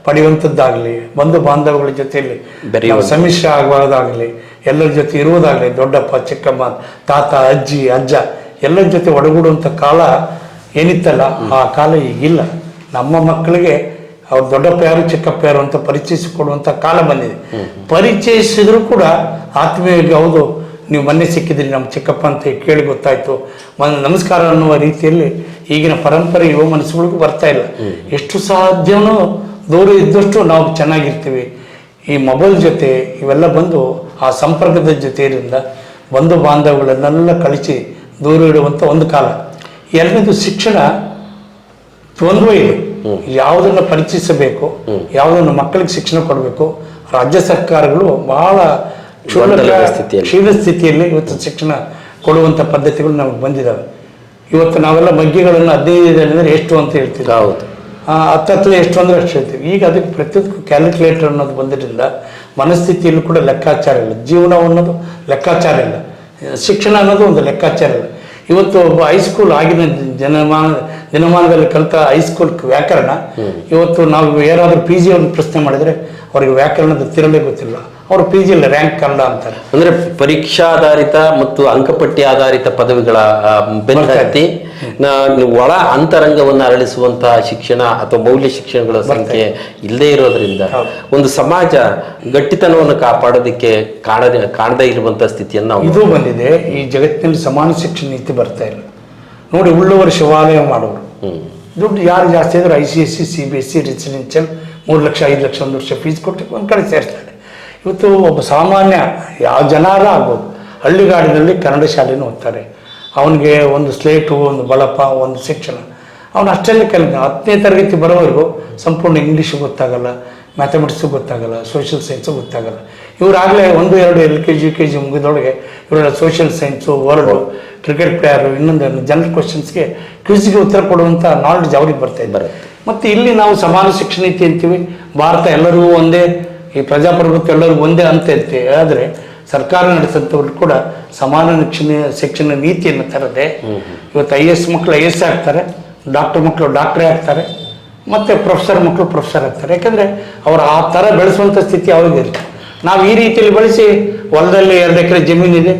ಪಡೆಯುವಂಥದ್ದಾಗಲಿ, ಬಂಧು ಬಾಂಧವಗಳ ಜೊತೆಯಲ್ಲಿ ಸಮ್ಮಿಶ್ರ ಆಗುವುದಾಗಲಿ, ಎಲ್ಲರ ಜೊತೆ ಇರುವುದಾಗಲಿ, ದೊಡ್ಡಪ್ಪ ಚಿಕ್ಕಮ್ಮ ತಾತ ಅಜ್ಜಿ ಅಜ್ಜ ಎಲ್ಲರ ಜೊತೆ ಒಡಗೂಡುವಂಥ ಕಾಲ ಏನಿತ್ತಲ್ಲ ಆ ಕಾಲ ಈಗಿಲ್ಲ. ನಮ್ಮ ಮಕ್ಕಳಿಗೆ ಅವ್ರು ದೊಡ್ಡಪ್ಪ ಯಾರು ಚಿಕ್ಕಪ್ಪ ಯಾರು ಅಂತ ಪರಿಚಯಿಸಿಕೊಡುವಂಥ ಕಾಲ ಬಂದಿದೆ. ಪರಿಚಯಿಸಿದ್ರು ಕೂಡ ಆತ್ಮೀಯವಾಗಿ ಹೌದು ನೀವು ಮೊನ್ನೆ ಸಿಕ್ಕಿದ್ರಿ ನಮ್ಮ ಚಿಕ್ಕಪ್ಪ ಅಂತ ಕೇಳಿ ಗೊತ್ತಾಯ್ತು, ನಮಸ್ಕಾರ ಅನ್ನುವ ರೀತಿಯಲ್ಲಿ ಈಗಿನ ಪರಂಪರೆ ಯುವ ಮನಸ್ಸುಗಳಿಗೂ ಬರ್ತಾ ಇಲ್ಲ. ಎಷ್ಟು ಸಾಧ್ಯವೂ ದೂರ ಇದ್ದಷ್ಟು ನಾವು ಚೆನ್ನಾಗಿರ್ತೀವಿ. ಈ ಮೊಬೈಲ್ ಜೊತೆ ಇವೆಲ್ಲ ಬಂದು ಆ ಸಂಪರ್ಕದ ಜೊತೆಯಿಂದ ಬಂಧು ಬಾಂಧವಗಳನ್ನೆಲ್ಲ ಕಳಿಸಿ ದೂರ ಇಡುವಂಥ ಒಂದು ಕಾಲ. ಎರಡನೇದು ಶಿಕ್ಷಣ ದ್ವಂದ್ವ ಇದೆ. ಯಾವುದನ್ನು ಪರಿಚಯಿಸಬೇಕು, ಯಾವುದನ್ನು ಮಕ್ಕಳಿಗೆ ಶಿಕ್ಷಣ ಕೊಡಬೇಕು. ರಾಜ್ಯ ಸರ್ಕಾರಗಳು ಬಹಳ ಕ್ಷೀಣ ಸ್ಥಿತಿಯಲ್ಲಿ ಇವತ್ತು ಶಿಕ್ಷಣ ಕೊಡುವಂಥ ಪದ್ಧತಿಗಳು ನಮಗೆ ಬಂದಿದ್ದಾವೆ. ಇವತ್ತು ನಾವೆಲ್ಲ ಮಗ್ಗಿಗಳನ್ನು 15 ಅಂದರೆ ಎಷ್ಟು ಅಂತ ಹೇಳ್ತೀವಿ, 10 ಎಷ್ಟು ಅಂದರೆ ಅಷ್ಟು ಹೇಳ್ತೀವಿ. ಈಗ ಅದಕ್ಕೆ ಪ್ರತಿಯೊಂದು ಕ್ಯಾಲ್ಕುಲೇಟರ್ ಅನ್ನೋದು ಬಂದಿದ್ದರಿಂದ ಮನಸ್ಥಿತಿಯಲ್ಲೂ ಕೂಡ ಲೆಕ್ಕಾಚಾರ ಇಲ್ಲ, ಜೀವನ ಅನ್ನೋದು ಲೆಕ್ಕಾಚಾರ ಇಲ್ಲ, ಶಿಕ್ಷಣ ಅನ್ನೋದು ಒಂದು ಲೆಕ್ಕಾಚಾರ ಇಲ್ಲ. ಇವತ್ತು ಒಬ್ಬ ಹೈಸ್ಕೂಲ್ ಆಗಿನ ದಿನಮಾನದಲ್ಲಿ ಕಲಿತ ಹೈಸ್ಕೂಲ್ ವ್ಯಾಕರಣ ಇವತ್ತು ನಾವು ಯಾರಾದರೂ PG ಅವ್ರನ್ನ ಪ್ರಶ್ನೆ ಮಾಡಿದರೆ ಅವ್ರಿಗೆ ವ್ಯಾಕರಣದ ತಿರಲೇ ಗೊತ್ತಿಲ್ಲ, ಅವರು PG ಅಲ್ಲಿ ರ್ಯಾಂಕ್ ಕನ್ನಡ ಅಂತಾರೆ. ಅಂದ್ರೆ ಪರೀಕ್ಷಾಧಾರಿತ ಮತ್ತು ಅಂಕಪಟ್ಟಿ ಆಧಾರಿತ ಪದವಿಗಳ ಬೆನ್ನತ್ತಿ ಒಳ ಅಂತರಂಗವನ್ನು ಅರಳಿಸುವಂತಹ ಶಿಕ್ಷಣ ಅಥವಾ ಮೌಲ್ಯ ಶಿಕ್ಷಣಗಳ ಸಂಖ್ಯೆ ಇಲ್ಲದೇ ಇರೋದ್ರಿಂದ ಒಂದು ಸಮಾಜ ಗಟ್ಟಿತನವನ್ನು ಕಾಪಾಡೋದಕ್ಕೆ ಕಾಣದೇ ಇರುವಂತಹ ಸ್ಥಿತಿಯನ್ನು ಇದು ಬಂದಿದೆ. ಈ ಜಗತ್ತಿನಲ್ಲಿ ಸಮಾನ ಶಿಕ್ಷಣ ನೀತಿ ಬರ್ತಾ ಇಲ್ಲ ನೋಡಿ. ಉಳ್ಳವರು ಶಿವಾಲಯ ಮಾಡೋರು, ದುಡ್ಡು ಯಾರು ಜಾಸ್ತಿ ಇದ್ರು ICSE CBSE residential 3 lakh 5 lakh 1 ವರ್ಷ ಫೀಸ್ ಕೊಟ್ಟು ಒಂದು ಕಡೆ ಸೇರಿಸ್ತಾರೆ. ಇವತ್ತು ಒಬ್ಬ ಸಾಮಾನ್ಯ ಯಾವ ಜನಾರ ಆಗ್ಬೋದು ಹಳ್ಳಿಗಾಡಿನಲ್ಲಿ ಕನ್ನಡ ಶಾಲೆನೂ ಓದ್ತಾರೆ. ಅವನಿಗೆ ಒಂದು ಸ್ಲೇಟು, ಒಂದು ಬಳಪ, ಒಂದು ಶಿಕ್ಷಣ, ಅವನು ಅಷ್ಟೆಲ್ಲ 10ನೇ ತರಗತಿ ಬರೋವರೆಗೂ ಸಂಪೂರ್ಣ ಇಂಗ್ಲೀಷು ಗೊತ್ತಾಗಲ್ಲ, ಮ್ಯಾಥಮೆಟಿಕ್ಸು ಗೊತ್ತಾಗಲ್ಲ, ಸೋಷಿಯಲ್ ಸೈನ್ಸು ಗೊತ್ತಾಗಲ್ಲ. ಇವರಾಗಲೇ 1, 2 LKG UKG ಮುಗಿದೊಳಗೆ ಇವರೆಲ್ಲ social science, word, cricket player, ಇನ್ನೊಂದು ಜನರಲ್ ಕ್ವಶನ್ಸ್ಗೆ ಕ್ವಿಜ್ಗೆ ಉತ್ತರ ಕೊಡುವಂಥ ನಾಲೆಡ್ಜ್ ಅವ್ರಿಗೆ ಬರ್ತಾ ಇದ್ದಾರೆ. ಮತ್ತು ಇಲ್ಲಿ ನಾವು ಸಮಾನ ಶಿಕ್ಷಣ ನೀತಿ ಅಂತೀವಿ. ಭಾರತ ಎಲ್ಲರೂ ಒಂದೇ, ಈ ಪ್ರಜಾಪ್ರಭುತ್ವ ಎಲ್ಲರಿಗೂ ಒಂದೇ ಅಂತ ಇರ್ತೀವಿ. ಆದರೆ ಸರ್ಕಾರ ನಡೆಸಂಥವ್ರು ಕೂಡ ಸಮಾನ ಶಿಕ್ಷಣ ನೀತಿಯನ್ನು ತರದೆ ಇವತ್ತು IAS ಮಕ್ಕಳು IAS ಆಗ್ತಾರೆ, ಡಾಕ್ಟರ್ ಮಕ್ಕಳು ಡಾಕ್ಟ್ರೇ ಆಗ್ತಾರೆ, ಮತ್ತು ಪ್ರೊಫೆಸರ್ ಮಕ್ಕಳು ಪ್ರೊಫೆಸರ್ ಆಗ್ತಾರೆ. ಯಾಕಂದರೆ ಅವರು ಆ ಥರ ಬೆಳೆಸುವಂಥ ಸ್ಥಿತಿ ಅವ್ರಿಗೆ ಇರುತ್ತೆ. ನಾವು ಈ ರೀತಿಯಲ್ಲಿ ಬೆಳೆಸಿ ಹೊಲದಲ್ಲಿ 2 ಎಕರೆ ಜಮೀನಿದೆ,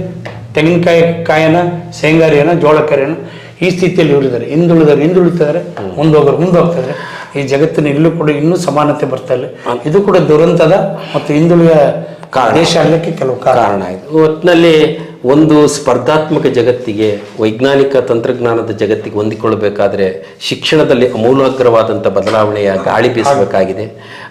ತೆಂಗಿನಕಾಯಿನ, ಶೇಂಗಾರಿಯನ, ಜೋಳಕರಿಯನ, ಈ ಸ್ಥಿತಿಯಲ್ಲಿ ಇವರಿದ್ದಾರೆ. ಹಿಂದುಳಿತಾರೆ, ಮುಂದೆ ಹೋಗ್ತಾರೆ. ಈ ಜಗತ್ತಿನ ಇಲ್ಲೂ ಕೂಡ ಇನ್ನೂ ಸಮಾನತೆ ಬರ್ತಾ ಇಲ್ಲ. ಇದು ಕೂಡ ದುರಂತದ ಮತ್ತು ಹಿಂದುಳಿದ ದೇಶ ಆಗಲಿಕ್ಕೆ ಕೆಲವು ಕಾರಣ ಆಯಿತು. ಒಟ್ಟಿನಲ್ಲಿ ಒಂದು ಸ್ಪರ್ಧಾತ್ಮಕ ಜಗತ್ತಿಗೆ, ವೈಜ್ಞಾನಿಕ ತಂತ್ರಜ್ಞಾನದ ಜಗತ್ತಿಗೆ ಹೊಂದಿಕೊಳ್ಳಬೇಕಾದ್ರೆ ಶಿಕ್ಷಣದಲ್ಲಿ ಅಮೂಲಾಗ್ರವಾದಂಥ ಬದಲಾವಣೆಯ ಗಾಳಿ ಬೀಸಬೇಕಾಗಿದೆ.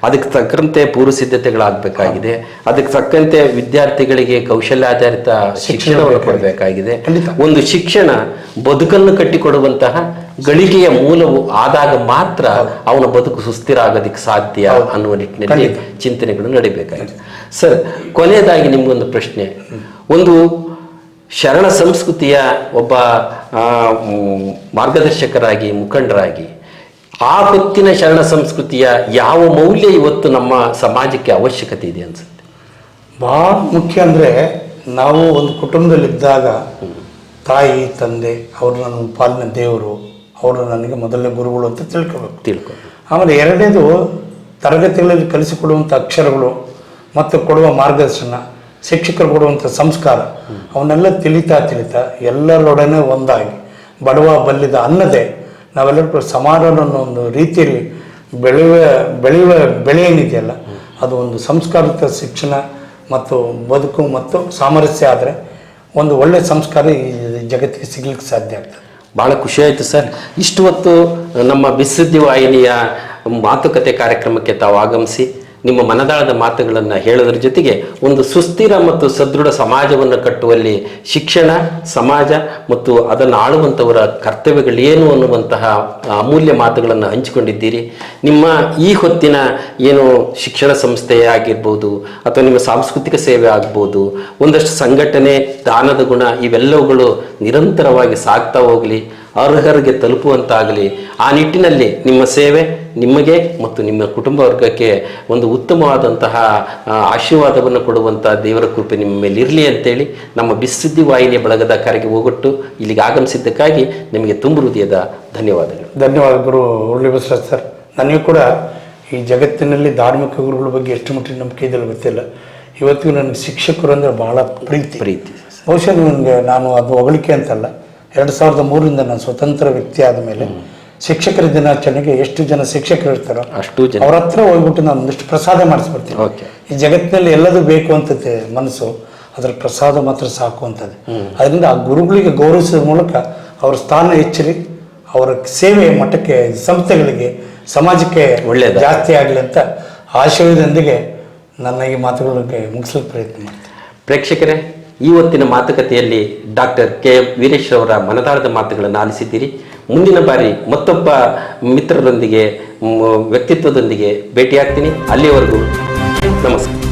ಅದಕ್ಕೆ ತಕ್ಕಂತೆ ಪೂರ್ವ ಸಿದ್ಧತೆಗಳಾಗಬೇಕಾಗಿದೆ. ಅದಕ್ಕೆ ತಕ್ಕಂತೆ ವಿದ್ಯಾರ್ಥಿಗಳಿಗೆ ಕೌಶಲ್ಯಾಧಾರಿತ ಶಿಕ್ಷಣವನ್ನು ಕೊಡಬೇಕಾಗಿದೆ. ಒಂದು ಶಿಕ್ಷಣ ಬದುಕನ್ನು ಕಟ್ಟಿಕೊಡುವಂತಹ ಗಳಿಗೆಯ ಮೂಲವು ಆದಾಗ ಮಾತ್ರ ಅವನ ಬದುಕು ಸುಸ್ಥಿರ ಆಗೋದಕ್ಕೆ ಸಾಧ್ಯ ಅನ್ನುವ ನಿಟ್ಟಿನಲ್ಲಿ ಚಿಂತನೆಗಳು ನಡೀಬೇಕಾಗಿದೆ. ಸರ್, ಕೊನೆಯದಾಗಿ ನಿಮ್ಗೊಂದು ಪ್ರಶ್ನೆ. ಒಂದು ಶರಣ ಸಂಸ್ಕೃತಿಯ ಒಬ್ಬ ಮಾರ್ಗದರ್ಶಕರಾಗಿ, ಮುಖಂಡರಾಗಿ ಆ ಹೊತ್ತಿನ ಶರಣ ಸಂಸ್ಕೃತಿಯ ಯಾವ ಮೌಲ್ಯ ಇವತ್ತು ನಮ್ಮ ಸಮಾಜಕ್ಕೆ ಅವಶ್ಯಕತೆ ಇದೆ ಅನ್ಸುತ್ತೆ? ಭಾಳ ಮುಖ್ಯ ಅಂದರೆ, ನಾವು ಒಂದು ಕುಟುಂಬದಲ್ಲಿದ್ದಾಗ ತಾಯಿ ತಂದೆ ಅವರು ನನ್ನ ಪಾಲಿನ ದೇವರು, ಅವರು ನನಗೆ ಮೊದಲನೇ ಗುರುಗಳು ಅಂತ ತಿಳ್ಕೋಬೇಕು. ಆಮೇಲೆ ಎರಡನೇದು, ತರಗತಿಗಳಲ್ಲಿ ಕಲಿಸಿಕೊಡುವಂಥ ಅಕ್ಷರಗಳು ಮತ್ತು ಕೊಡುವ ಮಾರ್ಗದರ್ಶನ, ಶಿಕ್ಷಕರು ಕೊಡುವಂಥ ಸಂಸ್ಕಾರ, ಅವನ್ನೆಲ್ಲ ತಿಳಿತಾ ಎಲ್ಲರೊಡನೆ ಒಂದಾಗಿ ಬಡವ ಬಲ್ಲಿದ ಅನ್ನದೇ ನಾವೆಲ್ಲರೂ ಸಮಾಜವನ್ನು ಒಂದು ರೀತಿಯಲ್ಲಿ ಬೆಳೆಯುವ ಬೆಳೆ ಏನಿದೆಯಲ್ಲ, ಅದು ಒಂದು ಸಂಸ್ಕಾರಿತ ಶಿಕ್ಷಣ ಮತ್ತು ಬದುಕು ಮತ್ತು ಸಾಮರಸ್ಯ ಆದರೆ ಒಂದು ಒಳ್ಳೆಯ ಸಂಸ್ಕಾರ ಈ ಜಗತ್ತಿಗೆ ಸಿಗ್ಲಿಕ್ಕೆ ಸಾಧ್ಯ ಆಗ್ತದೆ. ಭಾಳ ಖುಷಿ ಆಯಿತು ಸರ್. ಇಷ್ಟು ಹೊತ್ತು ನಮ್ಮ ಬಿಸುದ್ದಿ ವಾಹಿನಿಯ ಮಾತುಕತೆ ಕಾರ್ಯಕ್ರಮಕ್ಕೆ ತಾವು ಆಗಮಿಸಿ ನಿಮ್ಮ ಮನದಾಳದ ಮಾತುಗಳನ್ನು ಹೇಳೋದ್ರ ಜೊತೆಗೆ ಒಂದು ಸುಸ್ಥಿರ ಮತ್ತು ಸದೃಢ ಸಮಾಜವನ್ನು ಕಟ್ಟುವಲ್ಲಿ ಶಿಕ್ಷಣ, ಸಮಾಜ ಮತ್ತು ಅದನ್ನು ಆಳುವಂಥವರ ಕರ್ತವ್ಯಗಳೇನು ಅನ್ನುವಂತಹ ಅಮೂಲ್ಯ ಮಾತುಗಳನ್ನು ಹಂಚಿಕೊಂಡಿದ್ದೀರಿ. ನಿಮ್ಮ ಈ ಹೊತ್ತಿನ ಏನು ಶಿಕ್ಷಣ ಸಂಸ್ಥೆ ಆಗಿರ್ಬೋದು ಅಥವಾ ನಿಮ್ಮ ಸಾಂಸ್ಕೃತಿಕ ಸೇವೆ ಆಗ್ಬೋದು, ಒಂದಷ್ಟು ಸಂಘಟನೆ, ದಾನದ ಗುಣ, ಇವೆಲ್ಲವುಗಳು ನಿರಂತರವಾಗಿ ಸಾಗ್ತಾ ಹೋಗಲಿ, ಅರ್ಹರಿಗೆ ತಲುಪುವಂತಾಗಲಿ. ಆ ನಿಟ್ಟಿನಲ್ಲಿ ನಿಮ್ಮ ಸೇವೆ ನಿಮಗೆ ಮತ್ತು ನಿಮ್ಮ ಕುಟುಂಬ ವರ್ಗಕ್ಕೆ ಒಂದು ಉತ್ತಮವಾದಂತಹ ಆಶೀರ್ವಾದವನ್ನು ಕೊಡುವಂಥ ದೇವರ ಕೃಪೆ ನಿಮ್ಮ ಮೇಲೆ ಇರಲಿ ಅಂತೇಳಿ ನಮ್ಮ ಬಿಸುದ್ದಿ ವಾಹಿನಿಯ ಬಳಗದ ಕಾರ್ಯಕ್ಕೆ ಹೋಗೊಟ್ಟು ಇಲ್ಲಿಗೆ ಆಗಮಿಸಿದ್ದಕ್ಕಾಗಿ ನಿಮಗೆ ತುಂಬ ಹೃದಯದ ಧನ್ಯವಾದಗಳು. ಧನ್ಯವಾದ ಗುರು ಉರುಳಿ ಬಸವರಾಜ್ ಸರ್. ನನಗೂ ಕೂಡ ಈ ಜಗತ್ತಿನಲ್ಲಿ ಧಾರ್ಮಿಕ ಗುರುಗಳ ಬಗ್ಗೆ ಎಷ್ಟು ಮಟ್ಟಿಗೆ ನಂಬಿಕೆ ಇದೆಲ್ಲ ಗೊತ್ತಿಲ್ಲ. ಇವತ್ತಿಗೂ ನನಗೆ ಶಿಕ್ಷಕರು ಅಂದರೆ ಭಾಳ ಪ್ರೀತಿ. ಬಹುಶಃ ನನಗೆ, ನಾನು ಅದು ಹೊಗಳಿಕೆ ಅಂತಲ್ಲ, 2003ರಿಂದ ನಾನು ಸ್ವತಂತ್ರ ವ್ಯಕ್ತಿ ಆದ ಮೇಲೆ ಶಿಕ್ಷಕರ ದಿನಾಚರಣೆಗೆ ಎಷ್ಟು ಜನ ಶಿಕ್ಷಕರು ಇರ್ತಾರೋ ಅಷ್ಟು ಜನ ಅವ್ರ ಹತ್ರ ಹೋಗ್ಬಿಟ್ಟು ನಾನು ಒಂದಿಷ್ಟು ಪ್ರಸಾದ ಮಾಡಿಸ್ಬಿಡ್ತೀನಿ. ಈ ಜಗತ್ತಿನಲ್ಲಿ ಎಲ್ಲದೂ ಬೇಕು ಅಂತದೆ ಮನಸ್ಸು, ಅದರ ಪ್ರಸಾದ ಮಾತ್ರ ಸಾಕು ಅಂತದೆ. ಅದರಿಂದ ಆ ಗುರುಗಳಿಗೆ ಗೌರವಿಸೋದ್ರ ಮೂಲಕ ಅವರ ಸ್ಥಾನ ಹೆಚ್ಚಲಿ, ಅವರ ಸೇವೆ ಮಟ್ಟಕ್ಕೆ, ಸಂಸ್ಥೆಗಳಿಗೆ, ಸಮಾಜಕ್ಕೆ ಒಳ್ಳೆಯದು ಜಾಸ್ತಿ ಆಗಲಿ ಅಂತ ಆಶಯದೊಂದಿಗೆ ನನ್ನ ಈ ಮಾತುಗಳಿಗೆ ಮುಗಿಸಲು ಪ್ರಯತ್ನ ಮಾಡ್ತೀನಿ. ಪ್ರೇಕ್ಷಕರೇ, ಇವತ್ತಿನ ಮಾತುಕತೆಯಲ್ಲಿ ಡಾಕ್ಟರ್ ಕೆ.ಎಂ. ವೀರೇಶ್ ಅವರ ಮನದಾಳದ ಮಾತುಗಳನ್ನು ಆಲಿಸಿದ್ದೀರಿ. ಮುಂದಿನ ಬಾರಿ ಮತ್ತೊಬ್ಬ ಮಿತ್ರರೊಂದಿಗೆ, ವ್ಯಕ್ತಿತ್ವದೊಂದಿಗೆ ಭೇಟಿಯಾಗ್ತೀನಿ. ಅಲ್ಲಿಯವರೆಗೂ ನಮಸ್ಕಾರ.